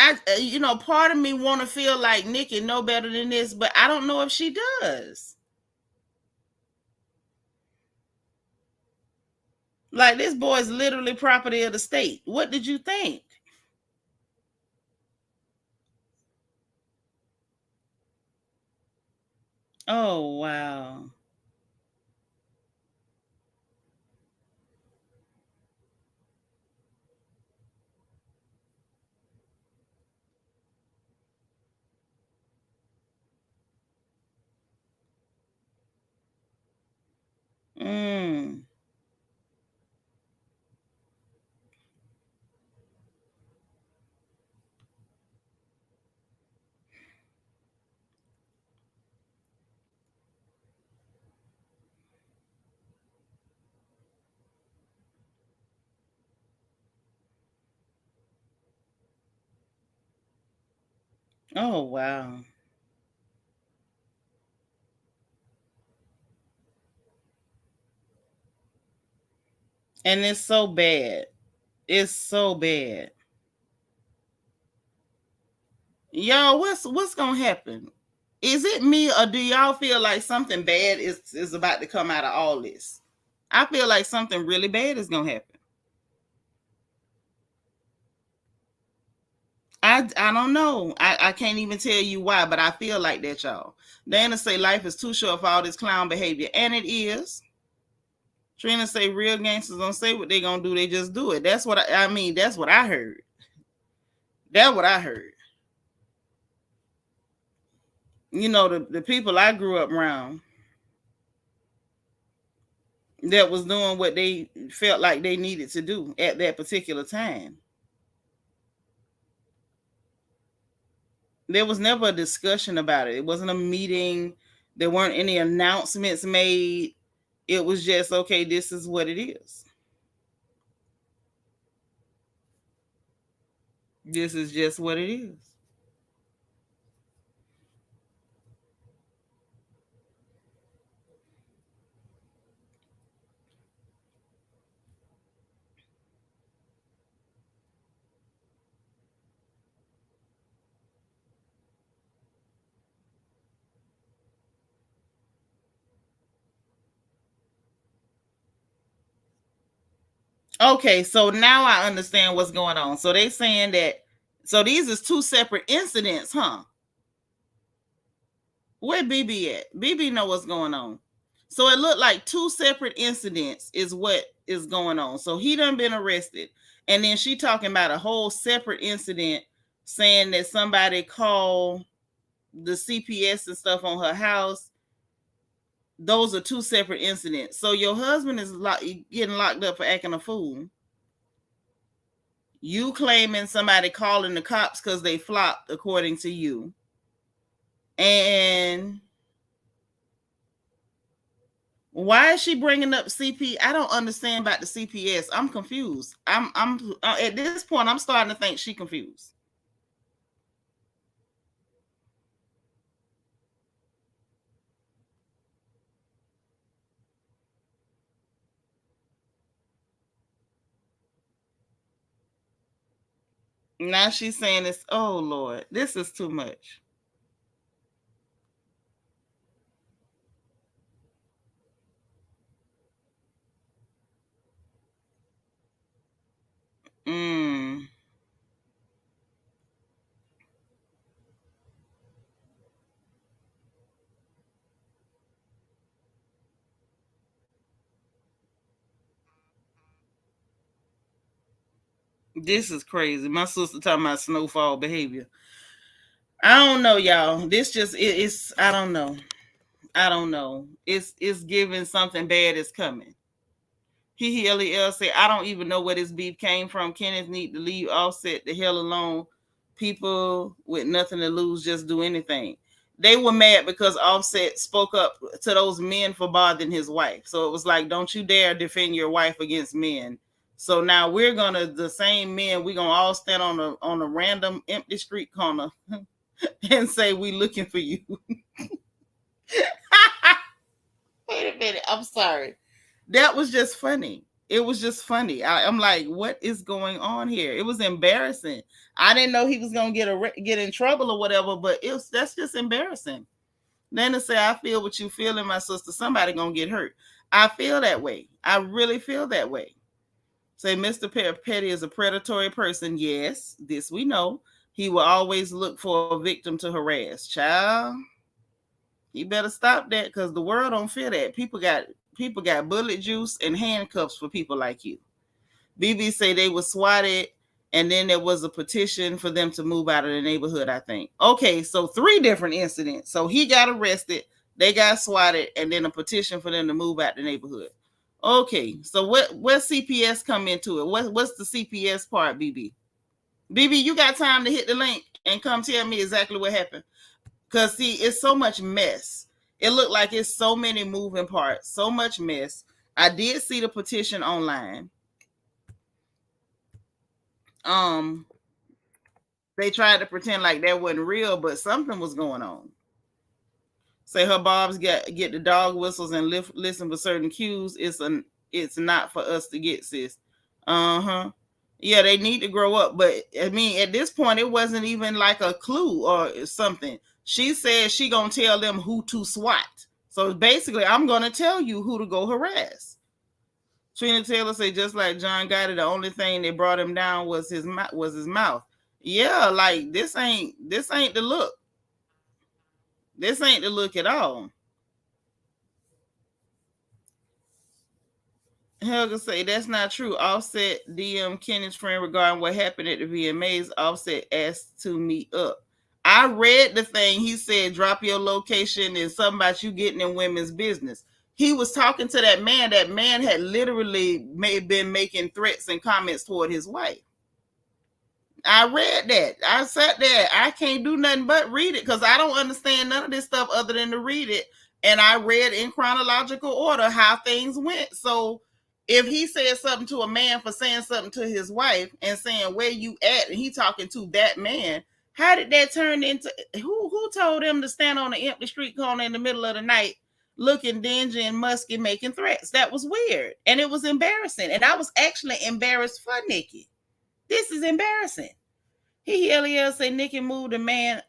part of me want to feel like Nicki know better than this, but I don't know if she does. Like, this boy's literally property of the state. What did you think? Oh, wow. Mm. Oh, wow. And it's so bad. It's so bad. Y'all, what's gonna happen? Is it me, or do y'all feel like something bad is about to come out of all this? I feel like something really bad is gonna happen. I don't know. I can't even tell you why, but I feel like that, y'all. Dana say life is too short for all this clown behavior, and it is. Trina say real gangsters don't say what they gonna do; they just do it. That's what I mean. That's what I heard. That's what I heard. The people I grew up around that was doing what they felt like they needed to do at that particular time. There was never a discussion about it. It wasn't a meeting. There weren't any announcements made. It was just, okay, this is what it is. This is just what it is. Okay, so now I understand what's going on. So they saying that, so these is two separate incidents, huh? Where BB at? BB know what's going on. So it looked like two separate incidents is what is going on. So he done been arrested. And then she talking about a whole separate incident saying that somebody called the CPS and stuff on her house. Those are two separate incidents. So your husband is getting locked up for acting a fool. You claiming somebody calling the cops because they flopped, according to you. And why is she bringing up CP? I don't understand about the CPS. I'm confused. I'm at this point, I'm starting to think she confused. Now she's saying this. Oh Lord, this is too much. Mm. This is crazy. My sister talking about snowfall behavior. I don't know, y'all. This just it's. I don't know. I don't know. It's giving something bad is coming. He say, I don't even know where this beef came from. Kenneth need to leave Offset the hell alone. People with nothing to lose just do anything. They were mad because Offset spoke up to those men for bothering his wife. So it was like, don't you dare defend your wife against men. So now we're gonna, the same men, we're gonna all stand on a random empty street corner and say we looking for you. Wait a minute, I'm sorry. That was just funny. It was just funny. I'm like, what is going on here? It was embarrassing. I didn't know he was gonna get in trouble or whatever, but that's just embarrassing. Then to say, I feel what you feel in my sister. Somebody gonna get hurt. I feel that way. I really feel that way. Say, Mr. Petty is a predatory person. Yes, this we know. He will always look for a victim to harass. Child, you better stop that because the world don't feel that. People got bullet juice and handcuffs for people like you. BB say they were swatted, and then there was a petition for them to move out of the neighborhood, I think. Okay, so 3 different incidents. So he got arrested, they got swatted, and then a petition for them to move out the neighborhood. Okay, so what CPS come into it? What's the CPS part, BB? BB, you got time to hit the link and come tell me exactly what happened? Because, see, it's so much mess. It looked like it's so many moving parts, so much mess. I did see the petition online. Um, they tried to pretend like that wasn't real, but something was going on. Say her Bob's get the dog whistles and listen for certain cues. It's not for us to get, sis. Uh-huh. Yeah, they need to grow up. But I mean, at this point, it wasn't even like a clue or something. She said she gonna tell them who to swat. So basically, I'm gonna tell you who to go harass. Trina Taylor said, just like John Gotti, the only thing that brought him down was his mouth. Yeah, like this ain't the look. This ain't the look at all. Helga say that's not true. Offset DM Kenny's friend regarding what happened at the VMAs. Offset asked to meet up. I read the thing. He said, drop your location and something about you getting in women's business. He was talking to that man. That man had literally been making threats and comments toward his wife. I read that. I sat there. I can't do nothing but read it because I don't understand none of this stuff other than to read it. And I read in chronological order how things went. So if he said something to a man for saying something to his wife and saying where you at, and he talking to that man, how did that turn into who told him to stand on an empty street corner in the middle of the night looking dingy and musky making threats? That was weird. And it was embarrassing. And I was actually embarrassed for Nicki. This is embarrassing. He say Nicki moved a man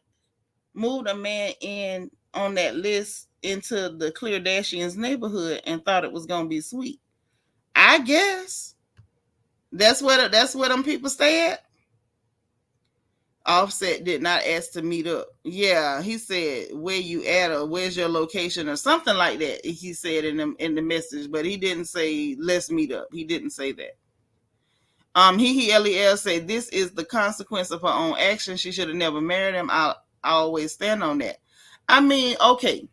in on that list into the Clear Dashians neighborhood and thought it was gonna be sweet. I guess. That's where them people stay at. Offset did not ask to meet up. Yeah, he said where you at or where's your location or something like that. He said in the message, but he didn't say let's meet up. He didn't say that. He Lel said this is the consequence of her own action. She should have never married him. I always stand on that. I mean, okay,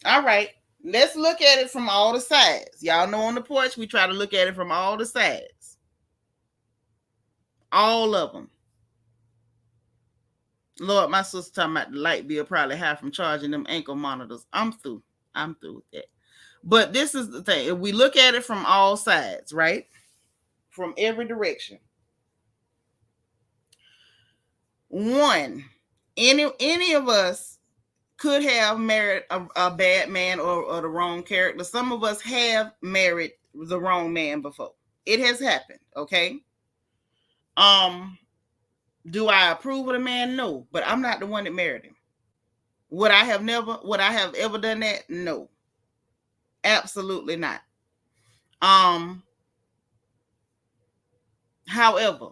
all right. Let's look at it from all the sides. Y'all know on the porch we try to look at it from all the sides, all of them. Lord, my sister talking about the light bill probably high from charging them ankle monitors. I'm through. I'm through with that. But this is the thing. If we look at it from all sides, right? From every direction. One, any of us could have married a bad man or the wrong character. Some of us have married the wrong man before. It has happened, okay? Do I approve of the man? No, but I'm not the one that married him. Would I have ever done that? No. Absolutely not. However,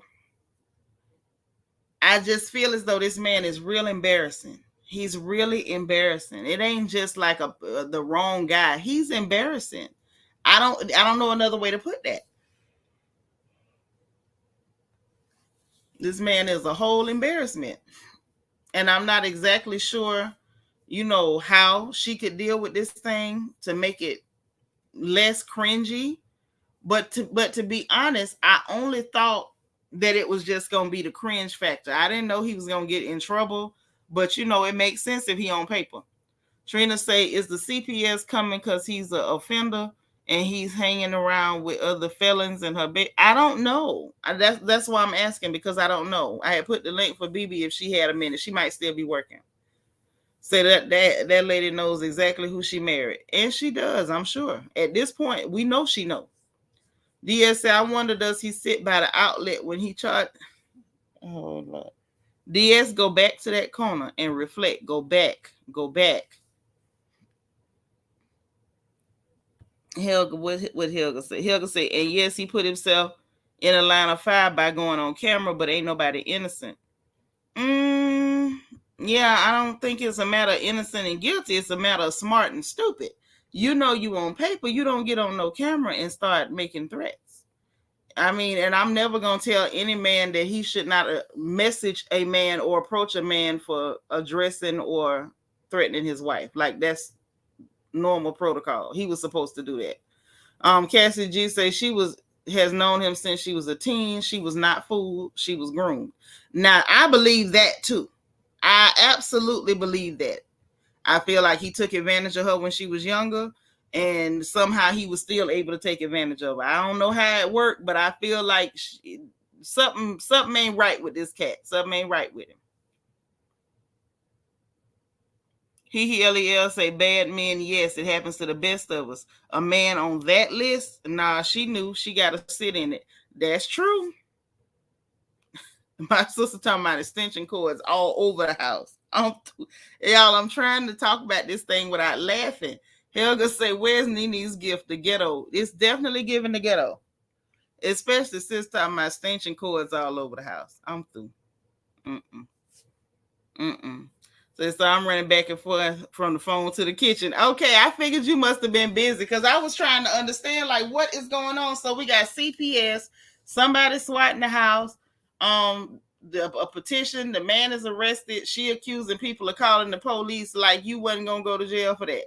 I just feel as though this man is real embarrassing. He's really embarrassing. It ain't just like the wrong guy. He's embarrassing. I don't know another way to put that. This man is a whole embarrassment. And I'm not exactly sure, how she could deal with this thing to make it less cringy. But to be honest, I only thought that it was just gonna be the cringe factor. I didn't know he was gonna get in trouble, but it makes sense if he on paper. Trina say, is the CPS coming because he's an offender and he's hanging around with other felons and her I don't know. That's why I'm asking, because I don't know. I had put the link for BB if she had a minute. She might still be working. Say that lady knows exactly who she married. And she does, I'm sure. At this point, we know she knows. DS said, I wonder, does he sit by the outlet when he charged? Oh, Lord. DS, go back to that corner and reflect. Go back. Go back. Helga, what Helga said? Helga said, and yes, he put himself in a line of fire by going on camera, but ain't nobody innocent. Yeah, I don't think it's a matter of innocent and guilty. It's a matter of smart and stupid. You on paper, you don't get on no camera and start making threats. I mean, and I'm never going to tell any man that he should not message a man or approach a man for addressing or threatening his wife. Like, that's normal protocol. He was supposed to do that. Cassie G says has known him since she was a teen. She was not fooled. She was groomed. Now, I believe that too. I absolutely believe that. I feel like he took advantage of her when she was younger, and somehow he was still able to take advantage of her. I don't know how it worked, but I feel like something ain't right with this cat. Something ain't right with him. Lel say, bad men, yes, it happens to the best of us. A man on that list, nah, she knew she got to sit in it. That's true. My sister talking about extension cords all over the house. Y'all, I'm trying to talk about this thing without laughing. Helga say, where's Nini's gift? The ghetto. It's definitely giving the ghetto. Especially since talking about extension cords all over the house. I'm through. So I'm running back and forth from the phone to the kitchen. Okay, I figured you must have been busy because I was trying to understand, like, what is going on. So we got CPS, somebody swatting the house, a petition, the man is arrested, she accusing people of calling the police, like you wasn't gonna go to jail for that.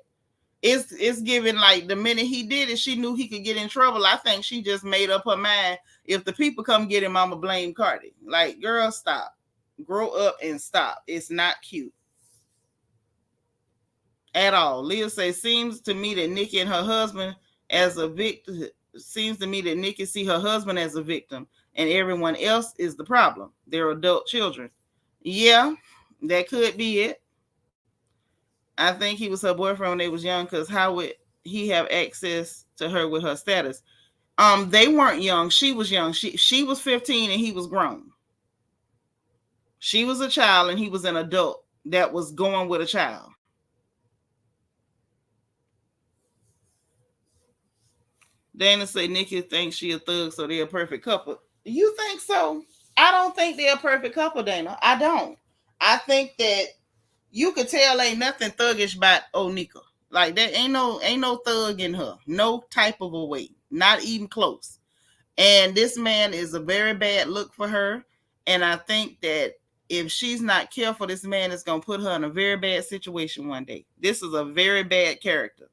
It's given like the minute he did it, she knew he could get in trouble. I think she just made up her mind. If the people come get him, I'ma blame Cardi. Like, girl, stop. Grow up and stop. It's not cute at all. Leah says, seems to me that Nicki and her husband as a victim. Seems to me that Nicki see her husband as a victim and everyone else is the problem. They're adult children. Yeah, that could be it. I think he was her boyfriend when they was young, because how would he have access to her with her status? They weren't young. She was young. She was 15 and he was grown. She was a child and he was an adult that was going with a child. Dana say Nicki thinks she a thug, so they're a perfect couple. You think so? I don't think they're a perfect couple, Dana. I don't. I think that you could tell ain't nothing thuggish about Onika. Like that ain't no thug in her. No type of a way. Not even close. And this man is a very bad look for her. And I think that if she's not careful, this man is gonna put her in a very bad situation one day. This is a very bad character.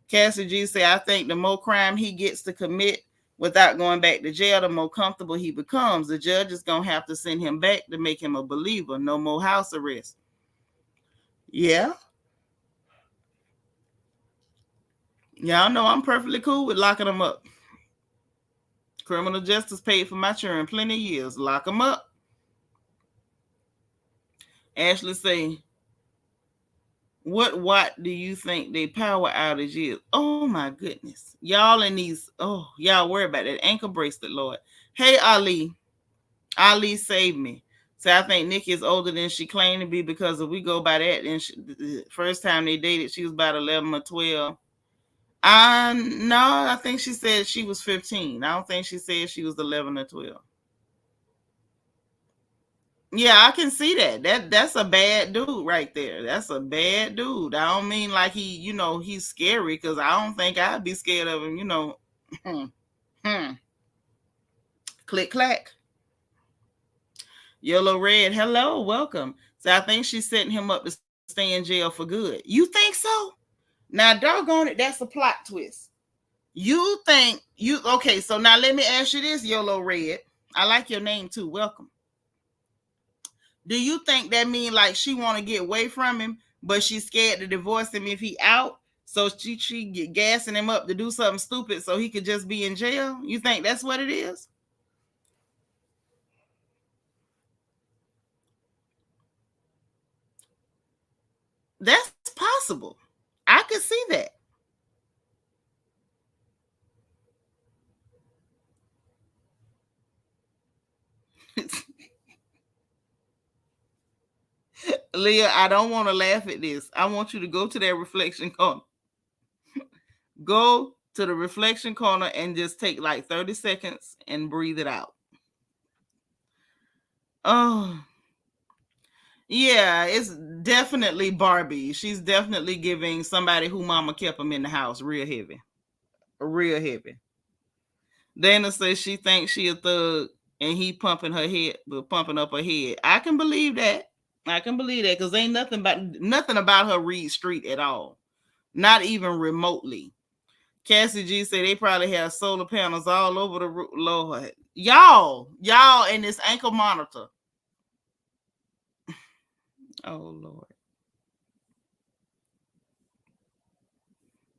Cassie G said, I think the more crime he gets to commit without going back to jail, the more comfortable he becomes. The judge is going to have to send him back to make him a believer. No more house arrest. Yeah. Y'all know I'm perfectly cool with locking them up. Criminal justice paid for my children plenty of years. Lock them up. Ashley say, what watt do you think the power outage is? Oh my goodness. Y'all in these, y'all worry about that ankle bracelet, Lord. Hey, Ali. Ali saved me. So I think Nikki is older than she claimed to be, because if we go by that, then the first time they dated, she was about 11 or 12. No, I think she said she was 15. I don't think she said she was 11 or 12. Yeah, I can see that. That's a bad dude right there. That's a bad dude. I don't mean like he's scary, because I don't think I'd be scared of him. Click clack. Yellow Red, hello, welcome. So I think she's setting him up to stay in jail for good. You think so? Now, doggone it, that's a plot twist. You think okay? So now let me ask you this, Yellow Red. I like your name too. Welcome. Do you think that means like she want to get away from him, but she's scared to divorce him if he out? So she get gassing him up to do something stupid so he could just be in jail? You think that's what it is? That's possible. I could see that. Leah, I don't want to laugh at this. I want you to go to that reflection corner. Go to the reflection corner and just take like 30 seconds and breathe it out. Oh, yeah, it's definitely Barbie. She's definitely giving somebody who mama kept him in the house real heavy. Real heavy. Dana says she thinks she a thug and he pumping up her head. I can believe that. I can believe that, because ain't nothing about her read street at all. Not even remotely. Cassie G said they probably have solar panels all over the roof. Lord. Y'all in this ankle monitor. Oh, Lord.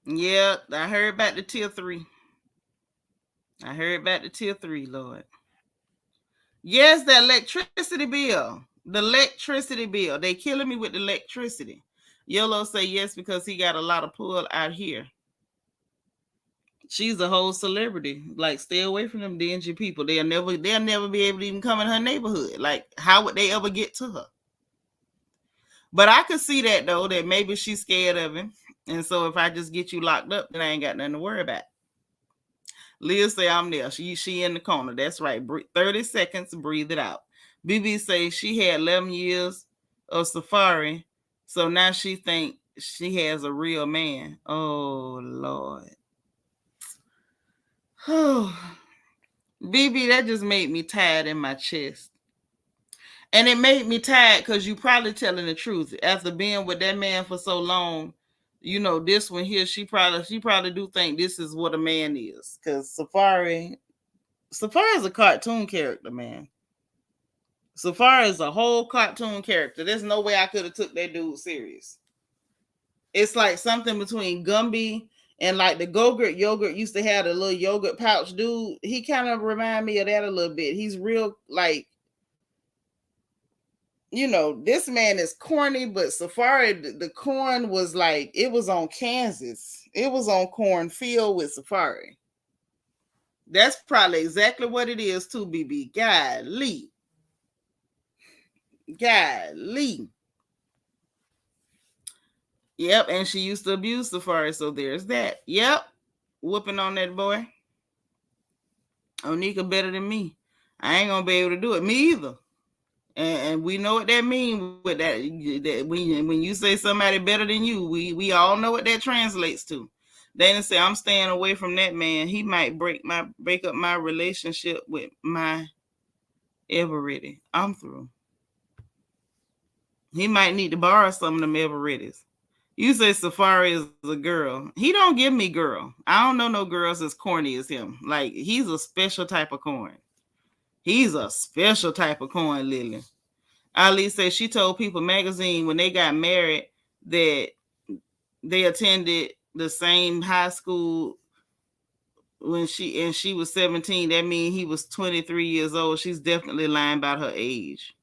Yeah, I heard about the tier 3. Lord. Yes, the electricity bill. The electricity bill. They killing me with the electricity. Yellow say yes because he got a lot of pull out here. She's a whole celebrity. Like, stay away from them dingy people. They'll never be able to even come in her neighborhood. Like, how would they ever get to her? But I could see that though, that maybe she's scared of him. And so if I just get you locked up, then I ain't got nothing to worry about. Leah say I'm there. She in the corner. That's right. 30 seconds, breathe it out. BB say she had 11 years of safari, so now she think she has a real man. Oh, Lord. BB, that just made me tired in my chest. And it made me tired because you probably telling the truth. After being with that man for so long, this one here, she probably do think this is what a man is. Because Safari is a cartoon character, man. Safari is a whole cartoon character. There's no way I could have took that dude serious. It's like something between Gumby and like the Go-Gurt yogurt used to have the little yogurt pouch dude. He kind of remind me of that a little bit. He's real like, this man is corny, but Safari, the corn was like, it was on Kansas. It was on cornfield with Safari. That's probably exactly what it is too, BB. Golly. Yep, and she used to abuse Safari, so there's that. Yep, whooping on that boy. Onika better than me. I ain't gonna be able to do it. Me either. And we know what that means with that. That when you say somebody better than you, we all know what that translates to. Dana said, "I'm staying away from that man. He might break up my relationship with my Eveready. I'm through. He might need to borrow some of them Evereadys." You say Safari is a girl. He don't give me girl. I don't know no girls as corny as him. Like he's a special type of corn. He's a special type of corn, Lily. Ali says she told People magazine when they got married that they attended the same high school when she was 17. That means he was 23 years old. She's definitely lying about her age.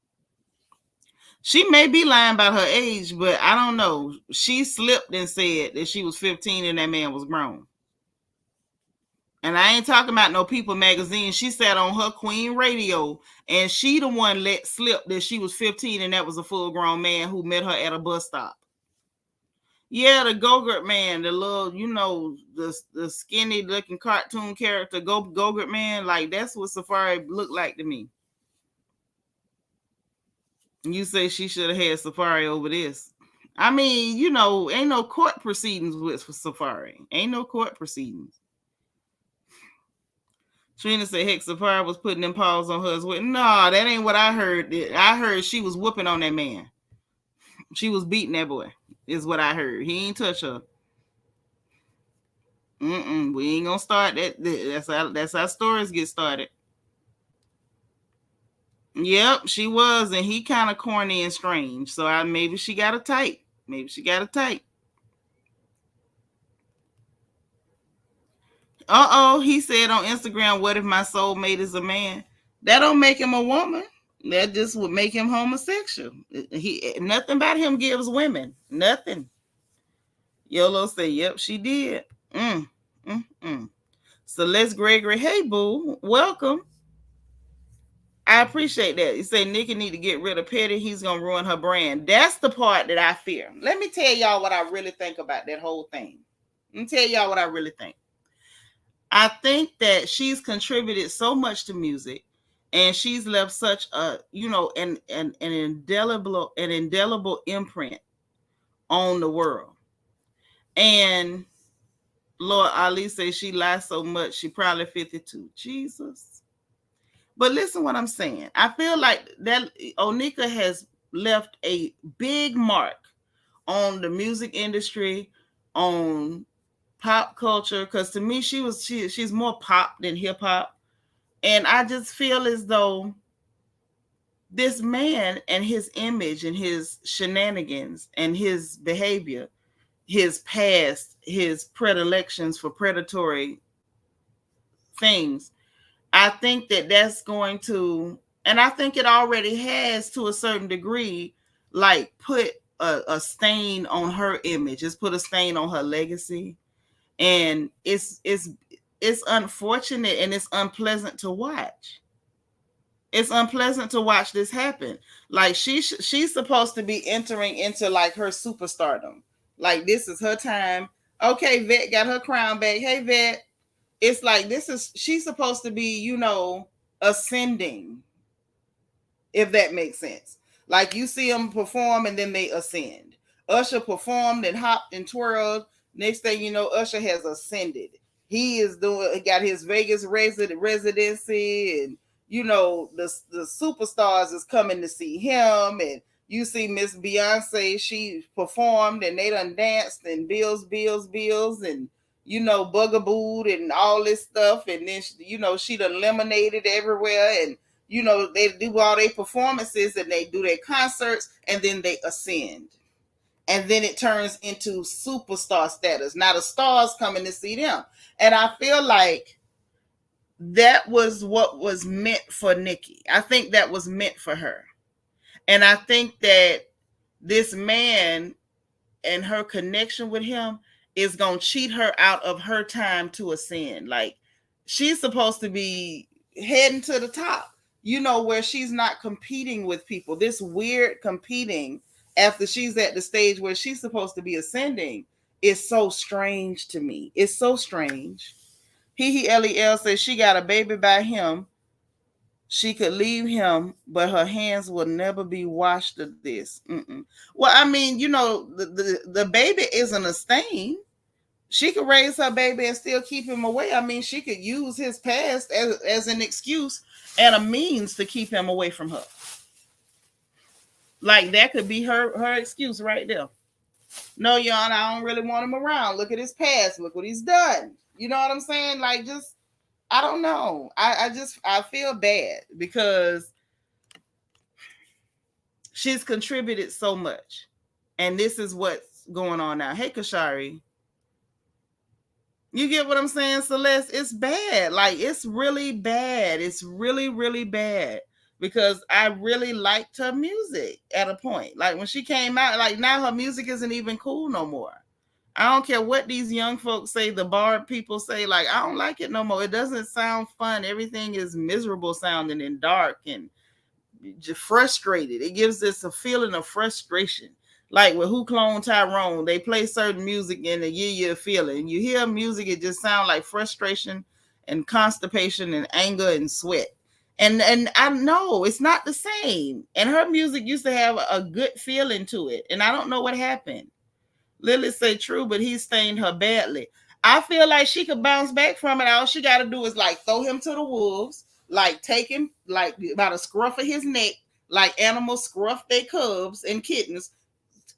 She may be lying about her age, but I don't know. She slipped and said that she was 15 and that man was grown. And I ain't talking about no People magazine. She sat on her Queen radio and she the one let slip that she was 15 and that was a full grown man who met her at a bus stop. Yeah, the Go-Gurt man, the little, the skinny looking cartoon character, Go-Gurt man, like that's what Safari looked like to me. You say she should have had Safari over this. I mean, ain't no court proceedings with Safari. Ain't no court proceedings. Trina said Hex Safari was putting them paws on her as well. No, that ain't what I heard. I heard she was whooping on that man. She was beating that boy, is what I heard. He ain't touch her. We ain't gonna start that. That's how stories get started. Yep, she was, and he kind of corny and strange. So maybe she got a type. Maybe she got a type. He said on Instagram, "What if my soulmate is a man?" That don't make him a woman. That just would make him homosexual. He nothing about him gives women nothing. Yolo said, "Yep, she did." Mm, mm. Celeste Gregory, hey boo, welcome. I appreciate that. You say Nikki need to get rid of Petty. He's gonna ruin her brand. That's the part that I fear. Let me tell y'all what I really think about that whole thing. Let me tell y'all what I really think. I think that she's contributed so much to music, and she's left such a an indelible imprint on the world. And Lord Ali says she lies so much she probably 52. Jesus. But listen what I'm saying. I feel like that Onika has left a big mark on the music industry, on pop culture, because to me she's more pop than hip hop. And I just feel as though this man and his image and his shenanigans and his behavior, his past, his predilections for predatory things, I think that that's going to, and I think it already has to a certain degree, like put a stain on her image. It's put a stain on her legacy, and it's unfortunate and it's unpleasant to watch. It's unpleasant to watch this happen. Like she's supposed to be entering into like her superstardom. Like this is her time. Okay, Vet got her crown back. Hey Vet, it's like she's supposed to be, ascending, if that makes sense. Like you see them perform and then they ascend. Usher performed and hopped and twirled. Next thing you know, Usher has ascended. He got his Vegas residency, and the superstars is coming to see him. And you see Miss Beyonce, she performed and they done danced and bills, and bugabooed and all this stuff. And then she done lemonaded everywhere, and they do all their performances and they do their concerts, and then they ascend. And then it turns into superstar status. Now the stars coming to see them. And I feel like that was what was meant for Nicki. I think that was meant for her. And I think that this man and her connection with him is going to cheat her out of her time to ascend. Like she's supposed to be heading to the top, where she's not competing with people. This weird competing after she's at the stage where she's supposed to be ascending is so strange to me. It's so strange. Lel says she got a baby by him She could leave him, but her hands will never be washed of this. Mm-mm. Well, I mean, the baby isn't a stain. She could raise her baby and still keep him away. I mean, she could use his past as an excuse and a means to keep him away from her. Like that could be her excuse right there. No, Yon, I don't really want him around. Look at his past. Look what he's done. You know what I'm saying? Like, just I don't know. I feel bad because she's contributed so much, and this is what's going on now. Hey, Kashari, you get what I'm saying, Celeste? It's bad. Like, it's really bad. It's really, really bad because I really liked her music at a point. Like, when she came out, like, now her music isn't even cool no more. I don't care what these young folks say, the bar people say, like, I don't like it no more. It doesn't sound fun. Everything is miserable sounding and dark and frustrated. It gives us a feeling of frustration. Like with Who Cloned Tyrone, they play certain music and they give you a feeling. You hear music, it just sounds like frustration and constipation and anger and sweat. And I know it's not the same. And her music used to have a good feeling to it. And I don't know what happened. Lily say true, but he stained her badly. I feel like she could bounce back from it. All she got to do is like throw him to the wolves, like take him like about a scruff of his neck, like animals scruff their cubs and kittens.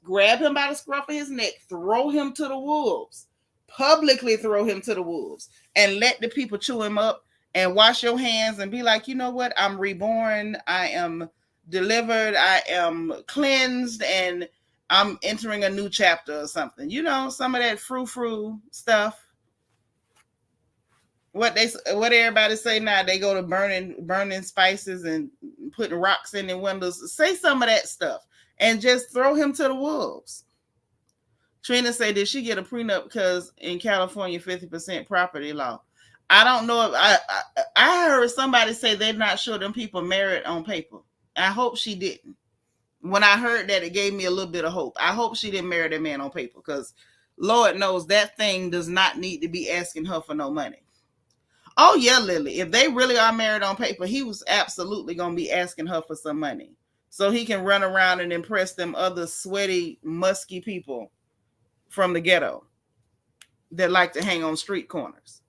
Grab him by the scruff of his neck, throw him to the wolves, publicly throw him to the wolves, and let the people chew him up and wash your hands and be like, you know what? I'm reborn. I am delivered. I am cleansed, and I'm entering a new chapter or something. You know, some of that frou-frou stuff. What everybody say now, they go to burning spices and putting rocks in their windows. Say some of that stuff and just throw him to the wolves. Trina say, did she get a prenup because in California 50% property law? I don't know if I heard somebody say they're not sure them people married on paper. I hope she didn't. When I heard that, it gave me a little bit of hope. I hope she didn't marry that man on paper because Lord knows that thing does not need to be asking her for no money. Oh yeah, Lily. If they really are married on paper, he was absolutely gonna be asking her for some money. So he can run around and impress them other sweaty, musky people from the ghetto that like to hang on street corners.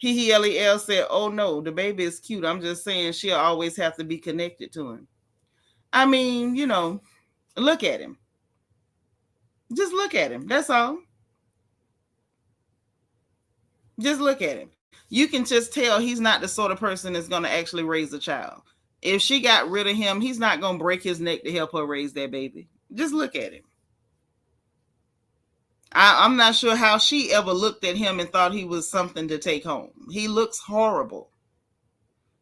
Lel said, oh no, the baby is cute. I'm just saying she'll always have to be connected to him. I mean, look at him. Just look at him. That's all. Just look at him. You can just tell he's not the sort of person that's going to actually raise a child. If she got rid of him, he's not going to break his neck to help her raise that baby. Just look at him. I'm not sure how she ever looked at him and thought he was something to take home. He looks horrible.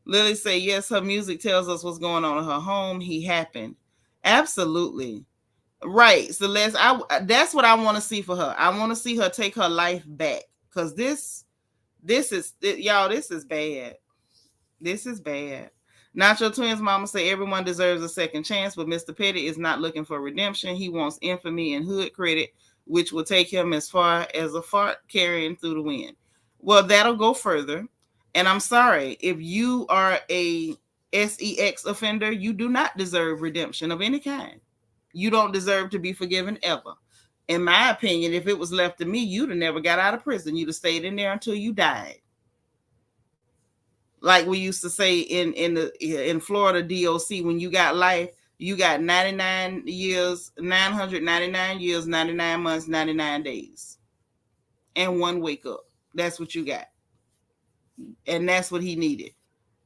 Lily say, yes, her music tells us what's going on in her home. He happened. Absolutely. Right. Celeste, that's what I want to see for her. I want to see her take her life back. Because this is, y'all, this is bad. This is bad. Nacho Twins mama say everyone deserves a second chance, but Mr. Petty is not looking for redemption. He wants infamy and hood credit, which will take him as far as a fart carrying through the wind. Well, that'll go further. And I'm sorry, if you are a sex offender, you do not deserve redemption of any kind. You don't deserve to be forgiven ever. In my opinion, if it was left to me, you'd have never got out of prison. You'd have stayed in there until you died. Like we used to say in Florida DOC, when you got life, you got 99 years, 999 years, 99 months, 99 days, and one wake up. That's what you got. And that's what he needed.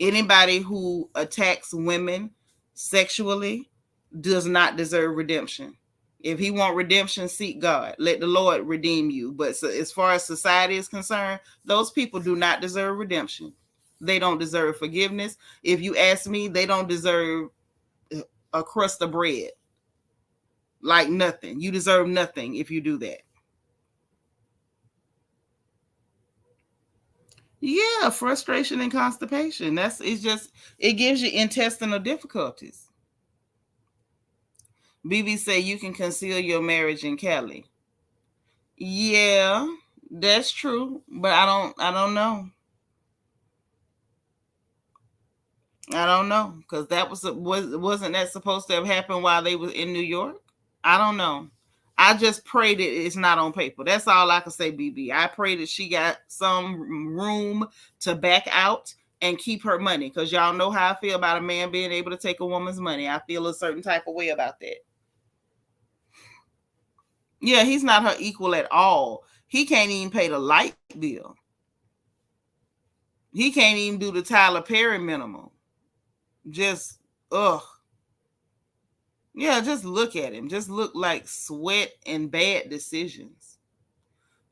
Anybody who attacks women sexually does not deserve redemption. If he want redemption, seek God. Let the Lord redeem you. But so, as far as society is concerned, those people do not deserve redemption. They don't deserve forgiveness. If you ask me, they don't deserve a crust of bread. Like nothing. You deserve nothing if you do that. Yeah, frustration and constipation. It gives you intestinal difficulties. BB say you can conceal your marriage in Cali. Yeah, that's true, but I don't know. I don't know because that wasn't that supposed to have happened while they was in New York. I don't know. I just pray that it's not on paper. That's all I can say, BB. I pray that she got some room to back out and keep her money because y'all know how I feel about a man being able to take a woman's money. I feel a certain type of way about that. Yeah, he's not her equal at all. He can't even pay the light bill. He can't even do the Tyler Perry minimum. Just ugh. Yeah, just look at him. Just look like sweat and bad decisions.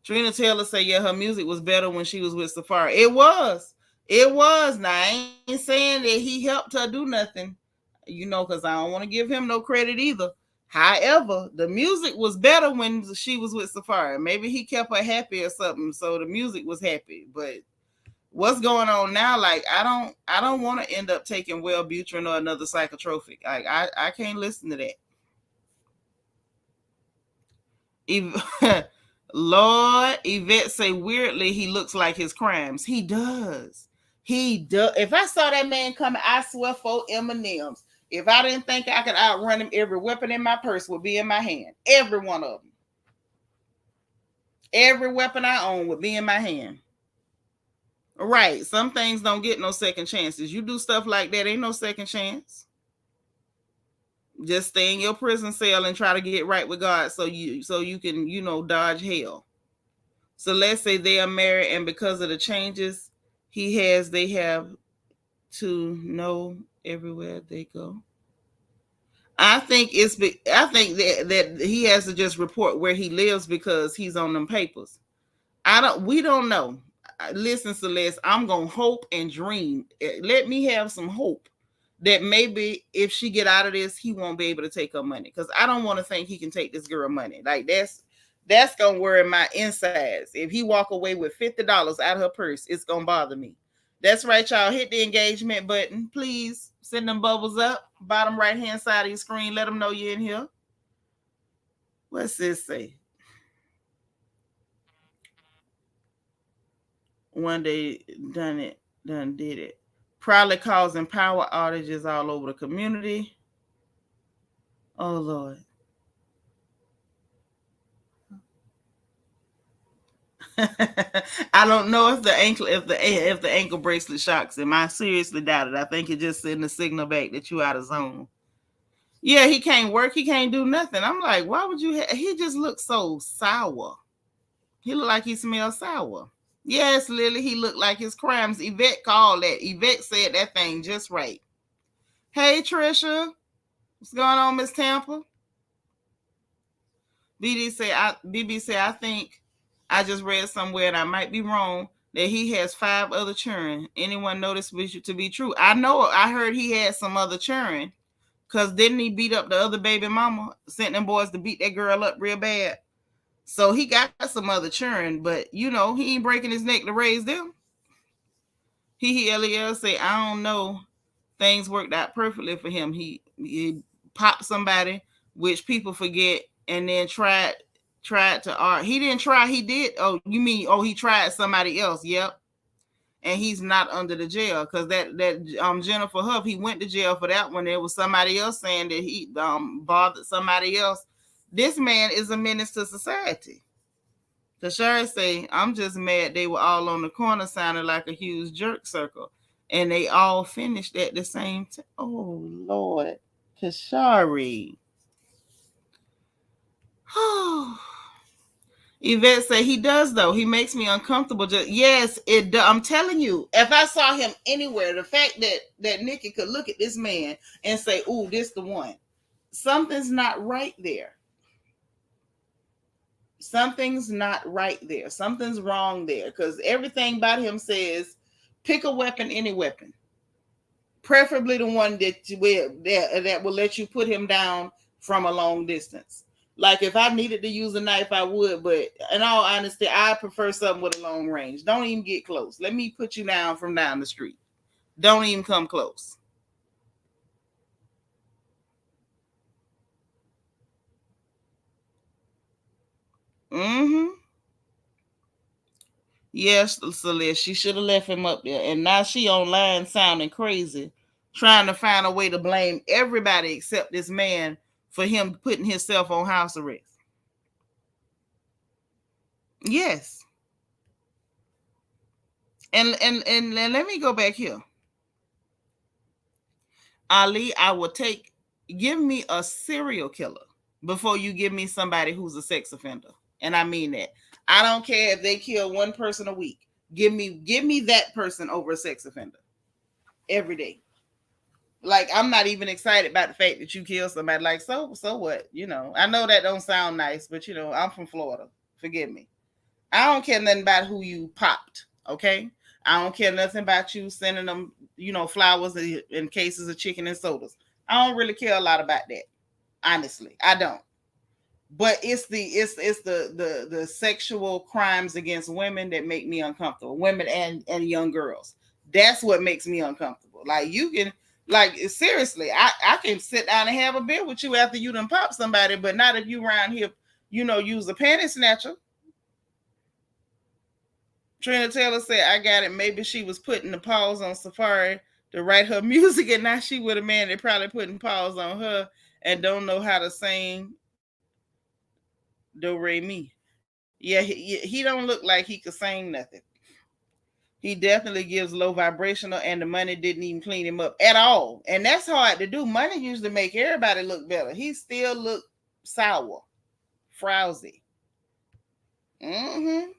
Trina Taylor say, yeah, her music was better when she was with Safari. It was. It was. Now, I ain't saying that he helped her do nothing, because I don't want to give him no credit either. However, the music was better when she was with Safari. Maybe he kept her happy or something, so the music was happy. But what's going on now? Like, I don't want to end up taking Wellbutrin or another psychotropic. Like, I can't listen to that. Lord, Yvette say weirdly he looks like his crimes. He does. He does. If I saw that man coming, I swear for M&Ms. If I didn't think I could outrun him, every weapon in my purse would be in my hand. Every one of them. Every weapon I own would be in my hand. Right. Some things don't get no second chances. You do stuff like that, ain't no second chance. Just stay in your prison cell and try to get right with God so you can, dodge hell. So let's say they are married and because of the changes they have to know everywhere they go. I think that he has to just report where he lives because he's on them papers. We don't know. Listen, Celeste, I'm gonna hope and dream. Let me have some hope that maybe if she get out of this, he won't be able to take her money. Because I don't want to think he can take this girl money. Like that's gonna worry my insides. If he walk away with $50 out of her purse, it's gonna bother me. That's right, y'all. Hit the engagement button, please. Send them bubbles up, bottom right hand side of your screen. Let them know you're in here. What's this say? One day done did it. Probably causing power outages all over the community. Oh Lord. I don't know if the ankle bracelet shocks him. I seriously doubt it. I think it just sending a signal back that you out of zone. Yeah, he can't work. He can't do nothing. I'm like, why would you? He just looks so sour. He looked like he smells sour. Yes, Lily, he looked like his crimes. Yvette called that. Yvette said that thing just right. Hey, Trisha. What's going on, Miss Tampa? BB say, I think I just read somewhere, and I might be wrong, that he has 5 other children. Anyone know this to be true? I know. I heard he had some other children. Because didn't he beat up the other baby mama? Sent them boys to beat that girl up real bad. So he got some other children, but he ain't breaking his neck to raise them. Lel say, I don't know. Things worked out perfectly for him. He popped somebody, which people forget, and then tried to art. He didn't try. He did. Oh, you mean? Oh, he tried somebody else. Yep. And he's not under the jail because that Jennifer Huff, he went to jail for that one. There was somebody else saying that he bothered somebody else. This man is a menace to society. Tashara say, I'm just mad they were all on the corner sounding like a huge jerk circle. And they all finished at the same time. Oh, Lord. Kashari. Yvette say he does though. He makes me uncomfortable. Yes, it does. I'm telling you, if I saw him anywhere, the fact that Nikki could look at this man and say, "Ooh, this the one," something's not right there. Something's not right there. Something's wrong there because everything about him says, "Pick a weapon, any weapon, preferably the one that will let you put him down from a long distance." Like if I needed to use a knife, I would, but in all honesty, I prefer something with a long range. Don't even get close. Let me put you down from down the street. Don't even come close. Mm-hmm. Yes, Celeste. She should have left him up there. And now she online sounding crazy trying to find a way to blame everybody except this man for him putting himself on house arrest. Yes. And let me go back here. Ali, I will give me a serial killer before you give me somebody who's a sex offender. And I mean that. I don't care if they kill one person a week. Give me that person over a sex offender every day. Like, I'm not even excited about the fact that you killed somebody. Like, so what? I know that don't sound nice, but I'm from Florida. Forgive me. I don't care nothing about who you popped. Okay. I don't care nothing about you sending them, flowers in cases of chicken and sodas. I don't really care a lot about that. Honestly, I don't. But it's the sexual crimes against women that make me uncomfortable. Women and young girls. That's what makes me uncomfortable. Like, you can, like, seriously, I can sit down and have a beer with you after you done pop somebody, but not if you around here, use a panty snatcher. Trina Taylor said, I got it. Maybe she was putting the pause on Safari to write her music, and now she with a man that probably putting pause on her and don't know how to sing do re mi. Yeah, he don't look like he could sing nothing. He definitely gives low vibrational, and the money didn't even clean him up at all. And that's hard to do. Money usually make everybody look better. He still look sour, frowsy. Mm-hmm.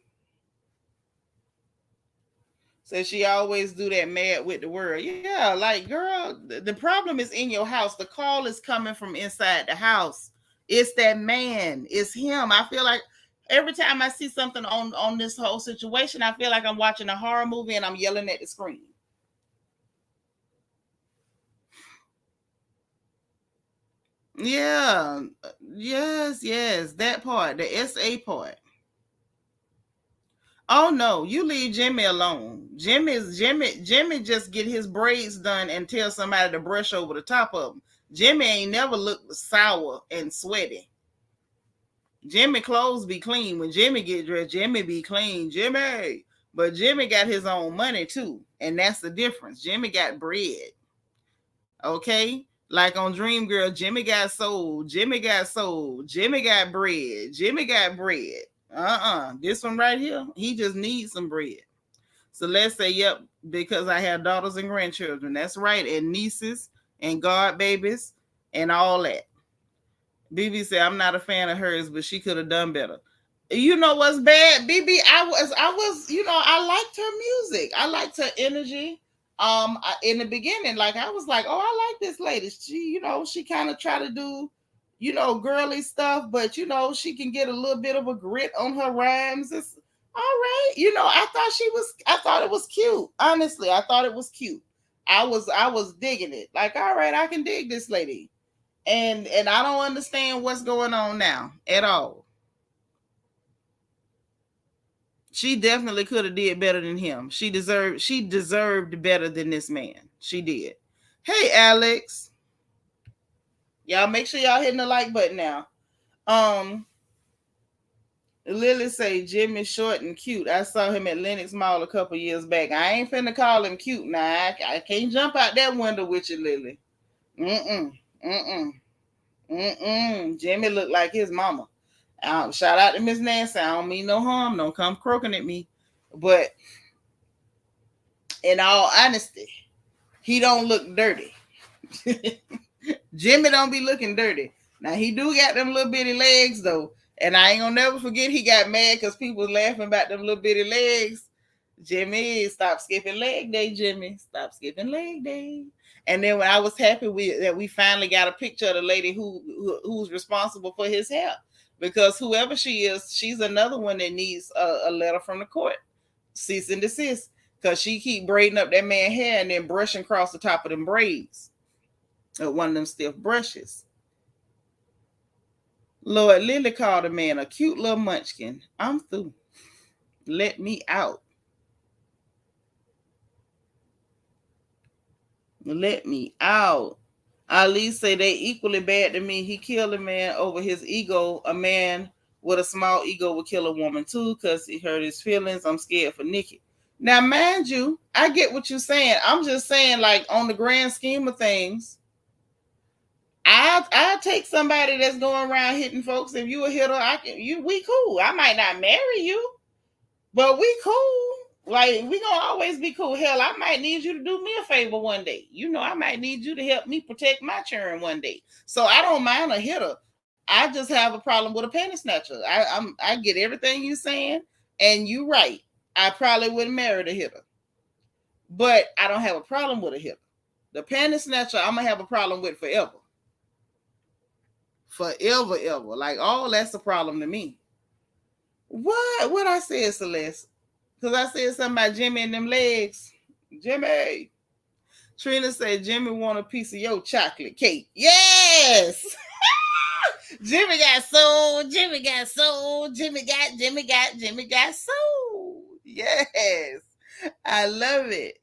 So she always do that mad with the world. Yeah, like, girl, the problem is in your house. The call is coming from inside the house. It's that man. It's him. I feel like every time I see something on this whole situation, I feel like I'm watching a horror movie and I'm yelling at the screen. Yeah. Yes, that part, the SA part. Oh no, you leave Jimmy alone. Jimmy just get his braids done and tell somebody to brush over the top of them. Jimmy ain't never looked sour and sweaty. Jimmy clothes be clean. When Jimmy get dressed, Jimmy be clean. Jimmy. But Jimmy got his own money too. And that's the difference. Jimmy got bread. Okay? Like on Dream Girl, Jimmy got sold. Jimmy got sold. Jimmy got bread. Jimmy got bread. This one right here, he just needs some bread. So let's say, yep, because I have daughters and grandchildren. That's right. And nieces and god babies and all that. BB said, I'm not a fan of hers, but she could have done better. You know what's bad? BB, I liked her music. I liked her energy. In the beginning, like, I was like, oh, I like this lady. She kind of try to do, girly stuff, but she can get a little bit of a grit on her rhymes. It's all right. I thought it was cute. Honestly, I thought it was cute. I was digging it. Like, all right, I can dig this lady. And I don't understand what's going on now at all. She definitely could have did better than him. She deserved better than this man. She did. Hey, Alex. Y'all make sure y'all hitting the like button now. Lily say Jimmy's short and cute. I saw him at Lenox Mall a couple years back. I ain't finna call him cute now. I can't jump out that window with you, Lily. Jimmy looked like his mama. Shout out to Miss Nancy. I don't mean no harm. Don't come croaking at me. But in all honesty, he don't look dirty. Jimmy don't be looking dirty. Now, he do got them little bitty legs though. And I ain't gonna never forget he got mad because people was laughing about them little bitty legs. Jimmy, stop skipping leg day, Jimmy. Stop skipping leg day. And then when I was happy that we finally got a picture of the lady who's responsible for his hair. Because whoever she is, she's another one that needs a letter from the court. Cease and desist. Because she keep braiding up that man's hair and then brushing across the top of them braids. One of them stiff brushes. Lord, Lily called a man a cute little munchkin. I'm through. Let me out. Let me out. Ali say they equally bad to me. He killed a man over his ego. A man with a small ego would kill a woman too because he hurt his feelings. I'm scared for Nicki. Now, mind you, I get what you're saying. I'm just saying, like, on the grand scheme of things, I'll take somebody that's going around hitting folks. If you a hitter, we cool. I might not marry you, but we cool. Like, we gonna always be cool. Hell, I might need you to do me a favor one day. I might need you to help me protect my children one day. So I don't mind a hitter. I just have a problem with a panty snatcher. I get everything you saying, and you right. I probably wouldn't marry the hitter, but I don't have a problem with a hitter. The panty snatcher, I'm gonna have a problem with forever, forever, ever. Like, oh, that's a problem to me. What I said, Celeste? Because I said something about Jimmy and them legs. Jimmy. Trina said Jimmy want a piece of your chocolate cake. Yes. Jimmy got sold. Jimmy got sold. Jimmy got sold. Yes. I love it.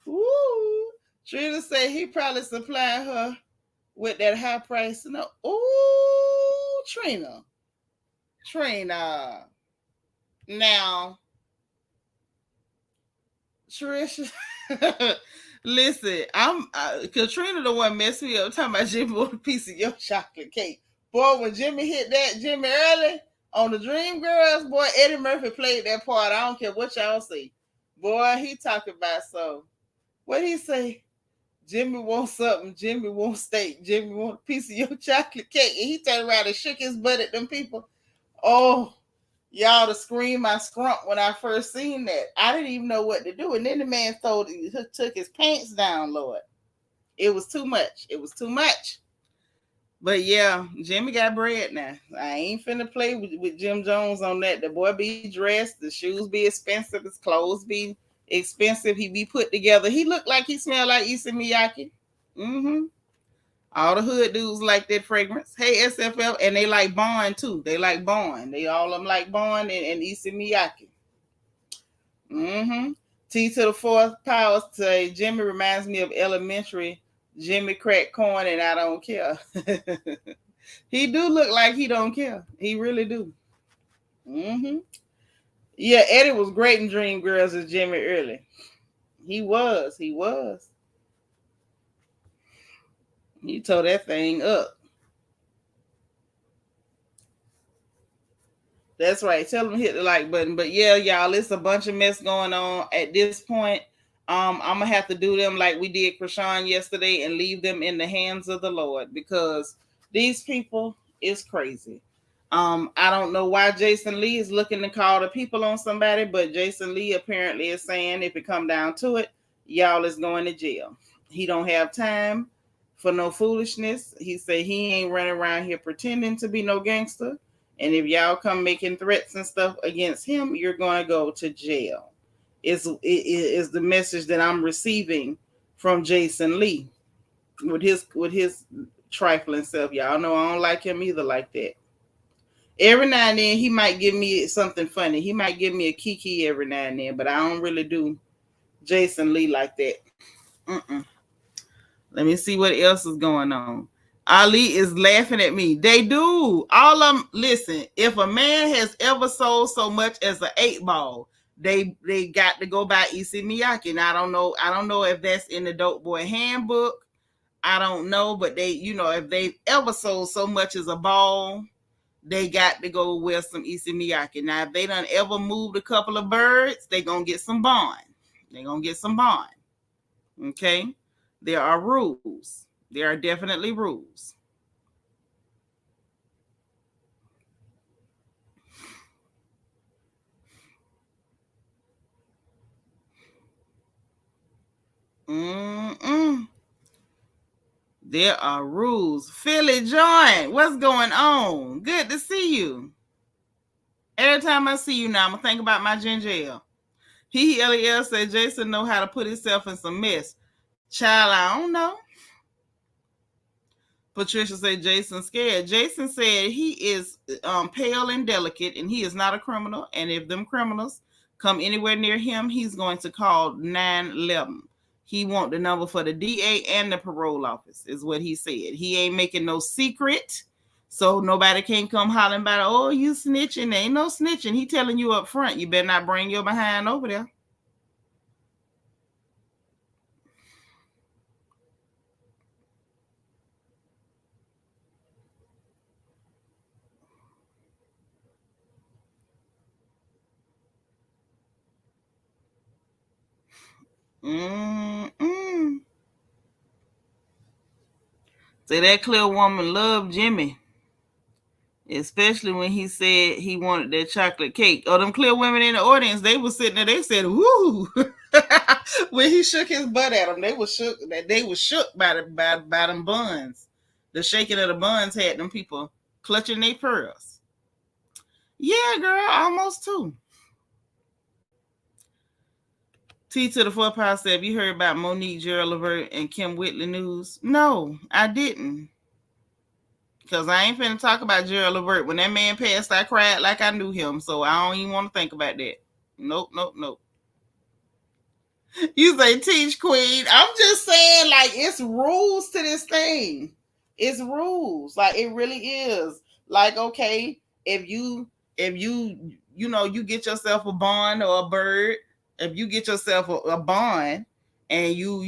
Woo. Trina said he probably supplying her with that high price. No. Ooh, Trina. Now, Trisha, listen, Katrina the one messed me up talking about Jimmy want a piece of your chocolate cake. Boy, when Jimmy hit that Jimmy early on the Dream Girls, boy, Eddie Murphy played that part. I don't care what y'all say. Boy, he talking about what he say? Jimmy wants something. Jimmy wants steak. Jimmy want a piece of your chocolate cake. And he turned around and shook his butt at them people. Oh, y'all, the scream I scrumped when I first seen that. I didn't even know what to do. And then the man took his pants down, Lord. It was too much. It was too much. But yeah, Jimmy got bread now. I ain't finna play with Jim Jones on that. The boy be dressed, the shoes be expensive, his clothes be expensive. He be put together. He looked like he smelled like Issa Miyake. Mm-hmm. All the hood dudes like that fragrance. Hey, SFL, and they like Bond too. They like Bond. They all of them like Bond and Issa Miyake. Mm-hmm. T to the fourth power say Jimmy reminds me of elementary Jimmy crack corn and I don't care. He do look like he don't care. He really do. Mm-hmm. Yeah, Eddie was great in Dream Girls as Jimmy early. He was. He tore that thing up. That's right. Tell them to hit the like button. But yeah, y'all, it's a bunch of mess going on at this point. I'm gonna have to do them like we did Krishan yesterday and leave them in the hands of the Lord because these people is crazy. I don't know why Jason Lee is looking to call the people on somebody, but Jason Lee apparently is saying if it come down to it, y'all is going to jail. He don't have time for no foolishness. He said he ain't running around here pretending to be no gangster. And if y'all come making threats and stuff against him, you're going to go to jail. Is the message that I'm receiving from Jason Lee with his trifling self. Y'all know I don't like him either like that. Every now and then he might give me something funny. He might give me a kiki every now and then, but I don't really do Jason Lee like that. Mm-mm. Let me see what else is going on. Ali is laughing at me. They do. All of them. Listen, if a man has ever sold so much as an 8-ball, they got to go by Issey Miyake. And I don't know if that's in the Dope Boy Handbook. I don't know, but they, if they've ever sold so much as a ball, they got to go with some Issey Miyake. Now, if they done ever moved a couple of birds, they gonna get some bond. Okay? There are rules. There are definitely rules. Mm-mm. There are rules. Philly Joint, what's going on? Good to see you. Every time I see you now, I'm going to think about my ginger ale. LEL said Jason know how to put himself in some mess. Child, I don't know. Patricia said Jason scared. Jason said he is pale and delicate, and he is not a criminal. And if them criminals come anywhere near him, he's going to call 911. He want the number for the DA and the parole office, is what he said. He ain't making no secret So nobody can come hollering about, oh, you snitching. There ain't no snitching. He telling you up front, you better not bring your behind over there. Mm-mm. So that clear woman loved Jimmy, especially when he said he wanted that chocolate cake. Oh, them clear women in the audience, they were sitting there. They said, "Woo!" When he shook his butt at them, they were shook. They were shook by them buns. The shaking of the buns had them people clutching their pearls. Yeah, girl, almost two. T to the four power said, "Have you heard about Monique, Gerald Levert, and Kim Whitley news?" No, I didn't. Because I ain't finna talk about Gerald Levert. When that man passed, I cried like I knew him. So I don't even want to think about that. Nope, nope, nope. You say teach queen. I'm just saying, like, it's rules to this thing. It's rules. Like, it really is. Like, okay, if you you get yourself a bond or a bird, if you get yourself a bond and you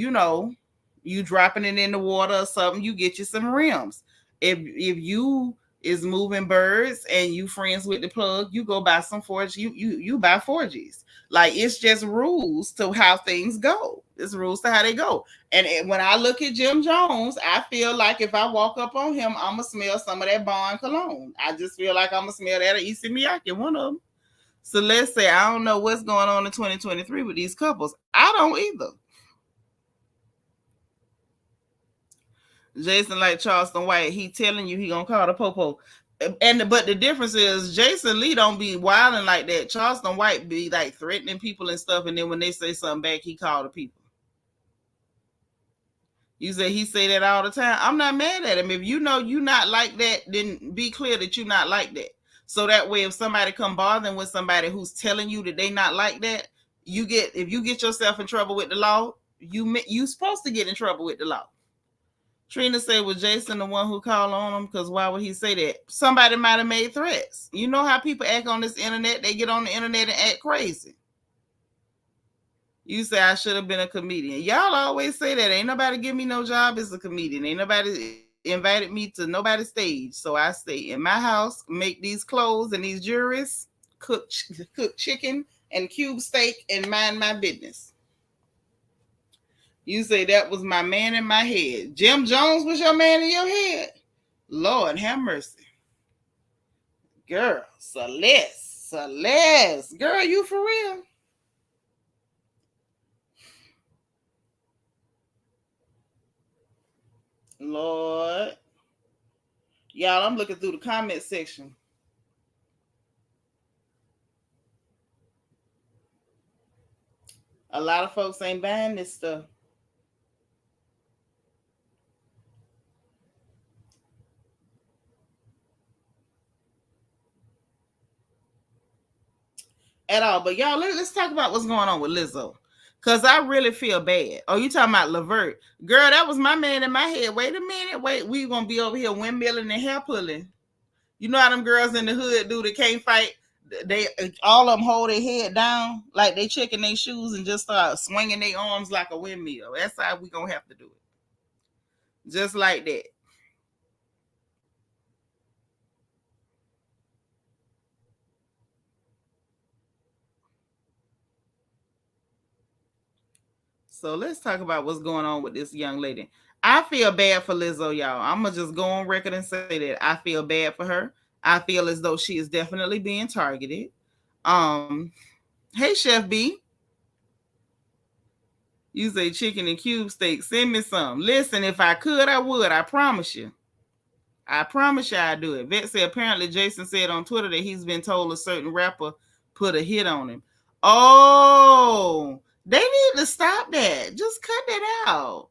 dropping it in the water or something, you get you some rims. If you is moving birds and you friends with the plug, you go buy some forge, you buy forges. Like, it's just rules to how things go. It's rules to how they go. And when I look at Jim Jones, I feel like if I walk up on him, I'm gonna smell some of that Bond cologne. I just feel like I'm gonna smell that or Issey Miyake, one of them. So let's say I don't know what's going on in 2023 with these couples. I don't either. Jason like Charleston White, he telling you he gonna call the popo. But the difference is Jason Lee don't be wilding like that. Charleston White be like threatening people and stuff, and then when they say something back, he call the people. You say he say that all the time. I'm not mad at him. If you know you not like that, then be clear that you not like that. So that way, if somebody come bothering with somebody who's telling you that they not like that, if you get yourself in trouble with the law, you supposed to get in trouble with the law. Trina said, was Jason the one who called on him? Because why would he say that? Somebody might have made threats. You know how people act on this internet? They get on the internet and act crazy. You say I should have been a comedian. Y'all always say that. Ain't nobody give me no job as a comedian. Ain't nobody invited me to nobody's stage. So I stay in my house, make these clothes and these jewelries, cook chicken and cube steak, and mind my business. You say that was my man in my head. Jim Jones was your man in your head? Lord have mercy. Girl, Celeste. Girl, you for real? Lord. Y'all, I'm looking through the comment section. A lot of folks ain't buying this stuff. At all. But y'all, let's talk about what's going on with Lizzo. Cause I really feel bad. Oh, you talking about Levert? Girl, that was my man in my head. Wait a minute. Wait, we gonna be over here windmilling and hair pulling. You know how them girls in the hood do that can't fight? They all of them hold their head down like they checking their shoes and just start swinging their arms like a windmill. That's how we gonna have to do it. Just like that. So let's talk about what's going on with this young lady. I feel bad for Lizzo, y'all. I'm gonna just go on record and say that I feel bad for her. I feel as though she is definitely being targeted. Um, hey Chef B, you say chicken and cube steak. Send me some. Listen, if I could, I would. I promise you. I promise you I'd do it. Vet said apparently Jason said on Twitter that he's been told a certain rapper put a hit on him. Oh, they need to stop that. Just cut that out.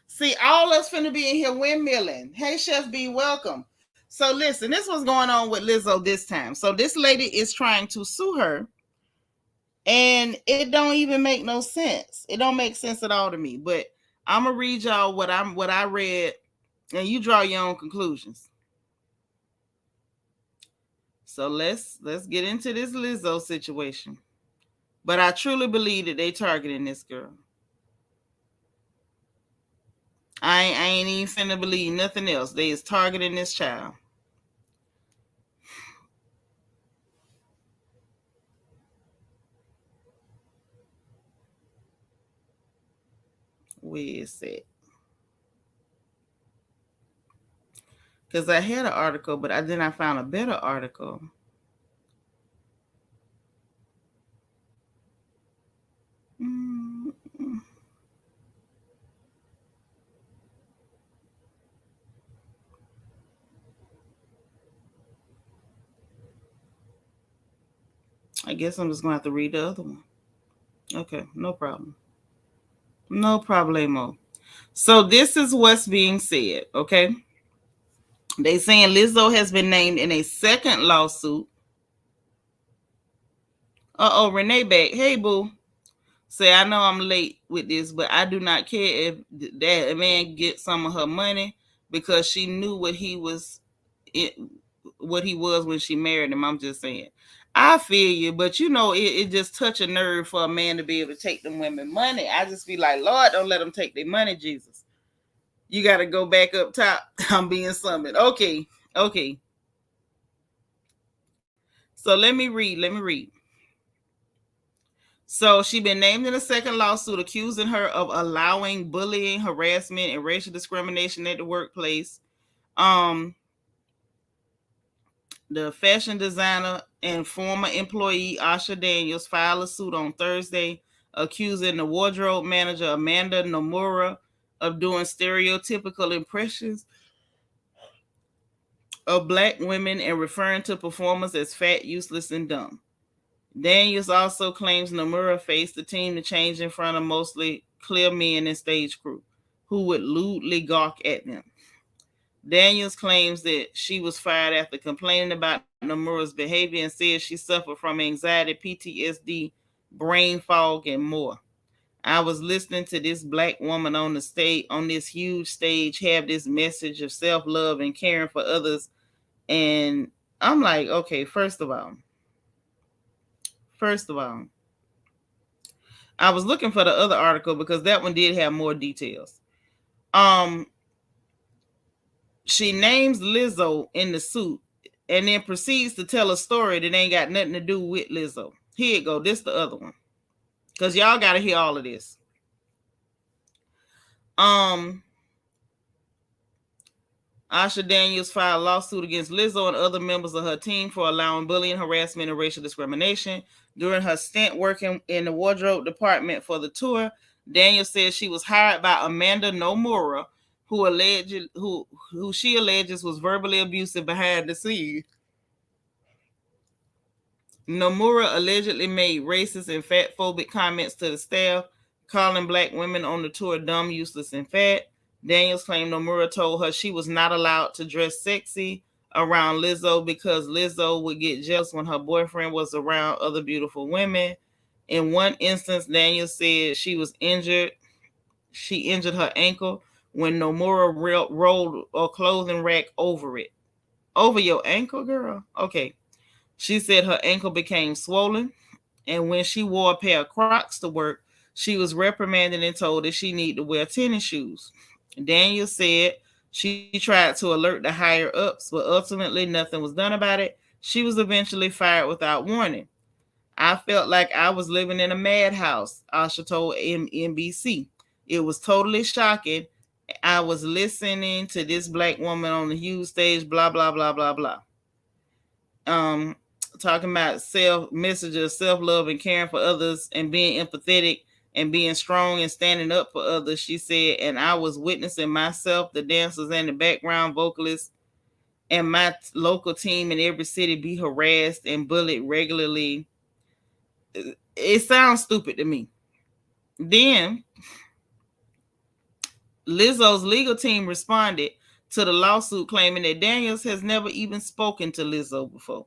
See, all us finna be in here windmilling. Hey, Chef B, welcome. So listen, this was going on with Lizzo this time. So this lady is trying to sue her, and it don't even make no sense. It don't make sense at all to me. But I'm gonna read y'all what I read And you draw your own conclusions. So let's get into this Lizzo situation. But I truly believe that they targeting this girl. I ain't even finna believe nothing else. They is targeting this child. Where is it? Because I had an article, but then I found a better article. Mm, I guess I'm just going to have to read the other one. Okay, no problem. No problemo. So this is what's being said, okay? They saying Lizzo has been named in a second lawsuit. Uh-oh, Renee back. Hey, boo. Say, I know I'm late with this, but I do not care if that man gets some of her money because she knew what he was when she married him. I'm just saying. I feel you, but it just touch a nerve for a man to be able to take them women money. I just be like, Lord, don't let them take their money, Jesus. You got to go back up top. I'm being summoned. Okay. So let me read. So she been named in a second lawsuit accusing her of allowing bullying, harassment, and racial discrimination at the workplace. The fashion designer and former employee Asha Daniels filed a suit on Thursday accusing the wardrobe manager Amanda Nomura of doing stereotypical impressions of black women and referring to performers as fat, useless, and dumb. Daniels also claims Nomura faced the team to change in front of mostly clear men and stage crew, who would lewdly gawk at them. Daniels claims that she was fired after complaining about Nomura's behavior and says she suffered from anxiety, PTSD, brain fog, and more. I was listening to this black woman on the stage, on this huge stage, have this message of self-love and caring for others. And I'm like, okay, first of all, I was looking for the other article because that one did have more details. She names Lizzo in the suit and then proceeds to tell a story that ain't got nothing to do with Lizzo. Here it go. This the other one. Because y'all got to hear all of this. Asha Daniels filed a lawsuit against Lizzo and other members of her team for allowing bullying, harassment, and racial discrimination. During her stint working in the wardrobe department for the tour, Daniels said she was hired by Amanda Nomura, who she alleges was verbally abusive behind the scenes. Nomura allegedly made racist and fat-phobic comments to the staff, calling black women on the tour dumb, useless, and fat. Daniels claimed Nomura told her she was not allowed to dress sexy around Lizzo because Lizzo would get jealous when her boyfriend was around other beautiful women. In one instance, Daniels said she was injured. She injured her ankle when Nomura rolled a clothing rack over it. Over your ankle, girl? Okay. She said her ankle became swollen, and when she wore a pair of Crocs to work, she was reprimanded and told that she needed to wear tennis shoes. Daniel said she tried to alert the higher ups, but ultimately nothing was done about it. She was eventually fired without warning. I felt like I was living in a madhouse, Asha told NBC. It was totally shocking. I was listening to this black woman on the huge stage, blah, blah, blah, blah, blah. Talking about messages, self-love and caring for others and being empathetic and being strong and standing up for others. She said, and I was witnessing myself, the dancers and the background vocalists and my local team in every city be harassed and bullied regularly. It sounds stupid to me. Then Lizzo's legal team responded to the lawsuit claiming that Daniels has never even spoken to Lizzo before.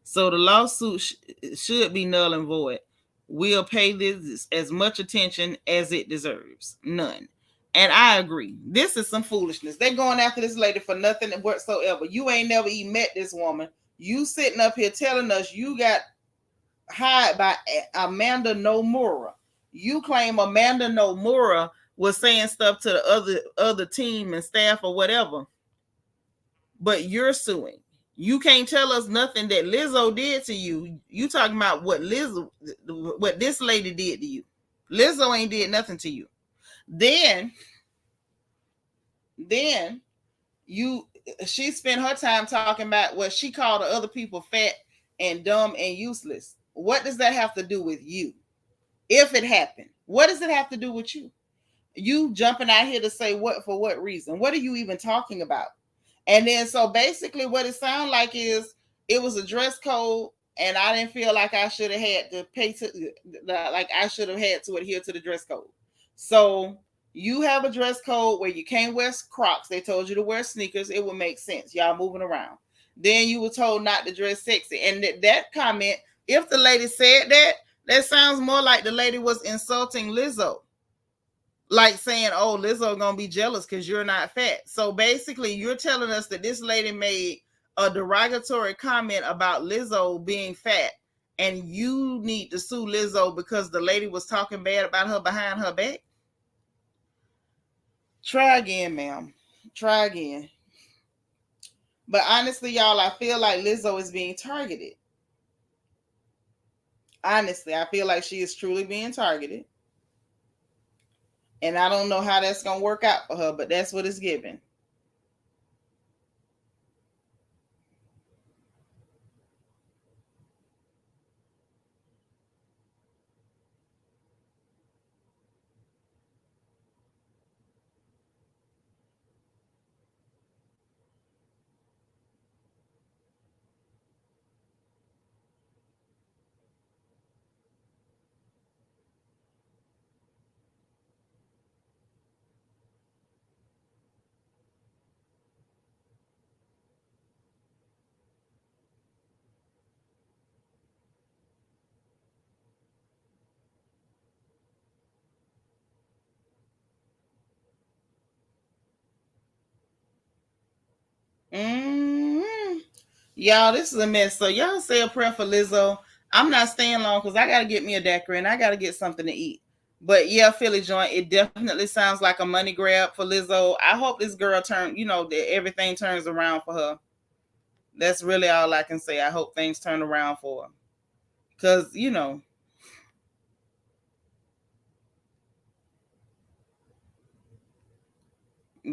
So the lawsuit should be null and void. We'll pay this as much attention as it deserves. None. And I agree. This is some foolishness. They're going after this lady for nothing whatsoever. You ain't never even met this woman. You sitting up here telling us you got hired by Amanda Nomura. You claim Amanda Nomura was saying stuff to the other team and staff or whatever, but you're suing. You can't tell us nothing that Lizzo did to you. You talking about what this lady did to you. Lizzo ain't did nothing to you. Then she spent her time talking about what she called the other people fat and dumb and useless. What does that have to do with you? If it happened, what does it have to do with you? You jumping out here to say what for what reason? What are you even talking about? And then so basically what it sounded like is it was a dress code and I didn't feel like I should have had to pay to like I should have had to adhere to the dress code. So you have a dress code where you can't wear Crocs. They told you to wear sneakers. It would make sense. Y'all moving around. Then you were told not to dress sexy. And that comment, if the lady said that, that sounds more like the lady was insulting Lizzo. Like saying, oh, Lizzo gonna be jealous because you're not fat. So basically, you're telling us that this lady made a derogatory comment about Lizzo being fat, and you need to sue Lizzo because the lady was talking bad about her behind her back? Try again, ma'am. Try again. But honestly, y'all, I feel like Lizzo is being targeted. Honestly, I feel like she is truly being targeted. And I don't know how that's going to work out for her, but that's what it's given. Mm-hmm. Y'all, this is a mess. So y'all say a prayer for Lizzo. I'm not staying long because I got to get me a daiquiri and I got to get something to eat. But yeah, Philly joint, it definitely sounds like a money grab for Lizzo. I hope this girl that everything turns around for her. That's really all I can say. I hope things turn around for her. Because,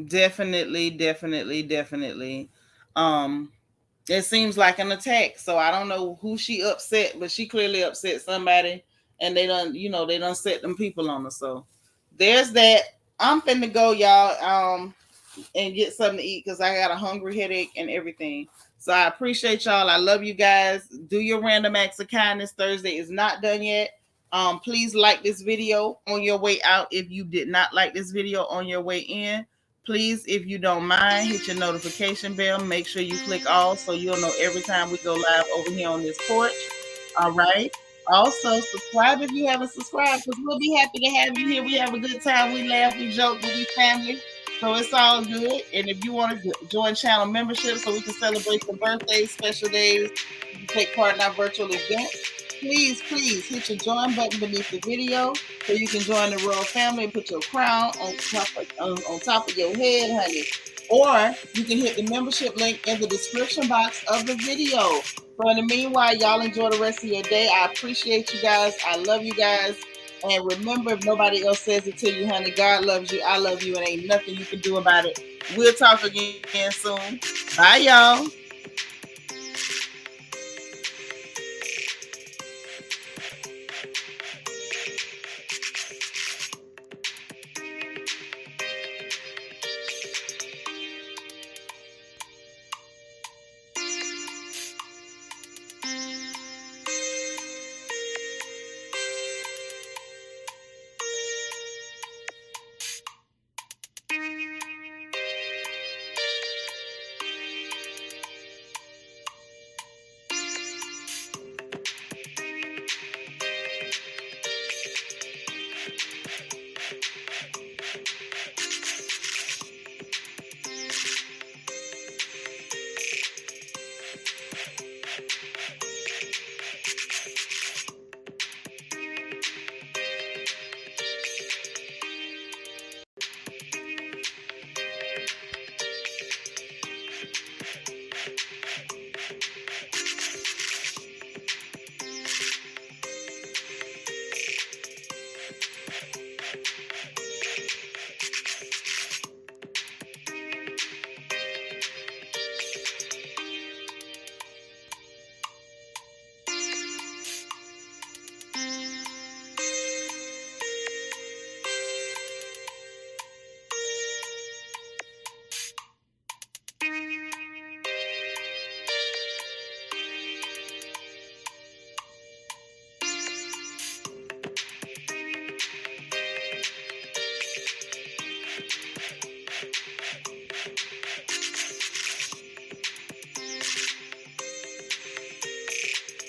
definitely. It seems like an attack. So I don't know who she upset, but she clearly upset somebody, and they done set them people on her. So there's that. I'm finna go, y'all, and get something to eat because I got a hungry headache and everything. So I appreciate y'all. I love you guys. Do your random acts of kindness. Thursday is not done yet. Please like this video on your way out. If you did not like this video on your way in, please, if you don't mind, hit your notification bell. Make sure you click all so you'll know every time we go live over here on this porch. All right. Also, subscribe if you haven't subscribed because we'll be happy to have you here. We have a good time. We laugh, we joke, we family. So it's all good. And if you want to join channel membership so we can celebrate your birthdays, special days, you can take part in our virtual events, please hit your join button beneath the video so you can join the royal family and put your crown on top of your head, honey. Or you can hit the membership link in the description box of the video. So in the meanwhile, y'all enjoy the rest of your day. I appreciate you guys. I love you guys. And remember, if nobody else says it to you, honey, God loves you. I love you. And ain't nothing you can do about it. We'll talk again soon. Bye, y'all.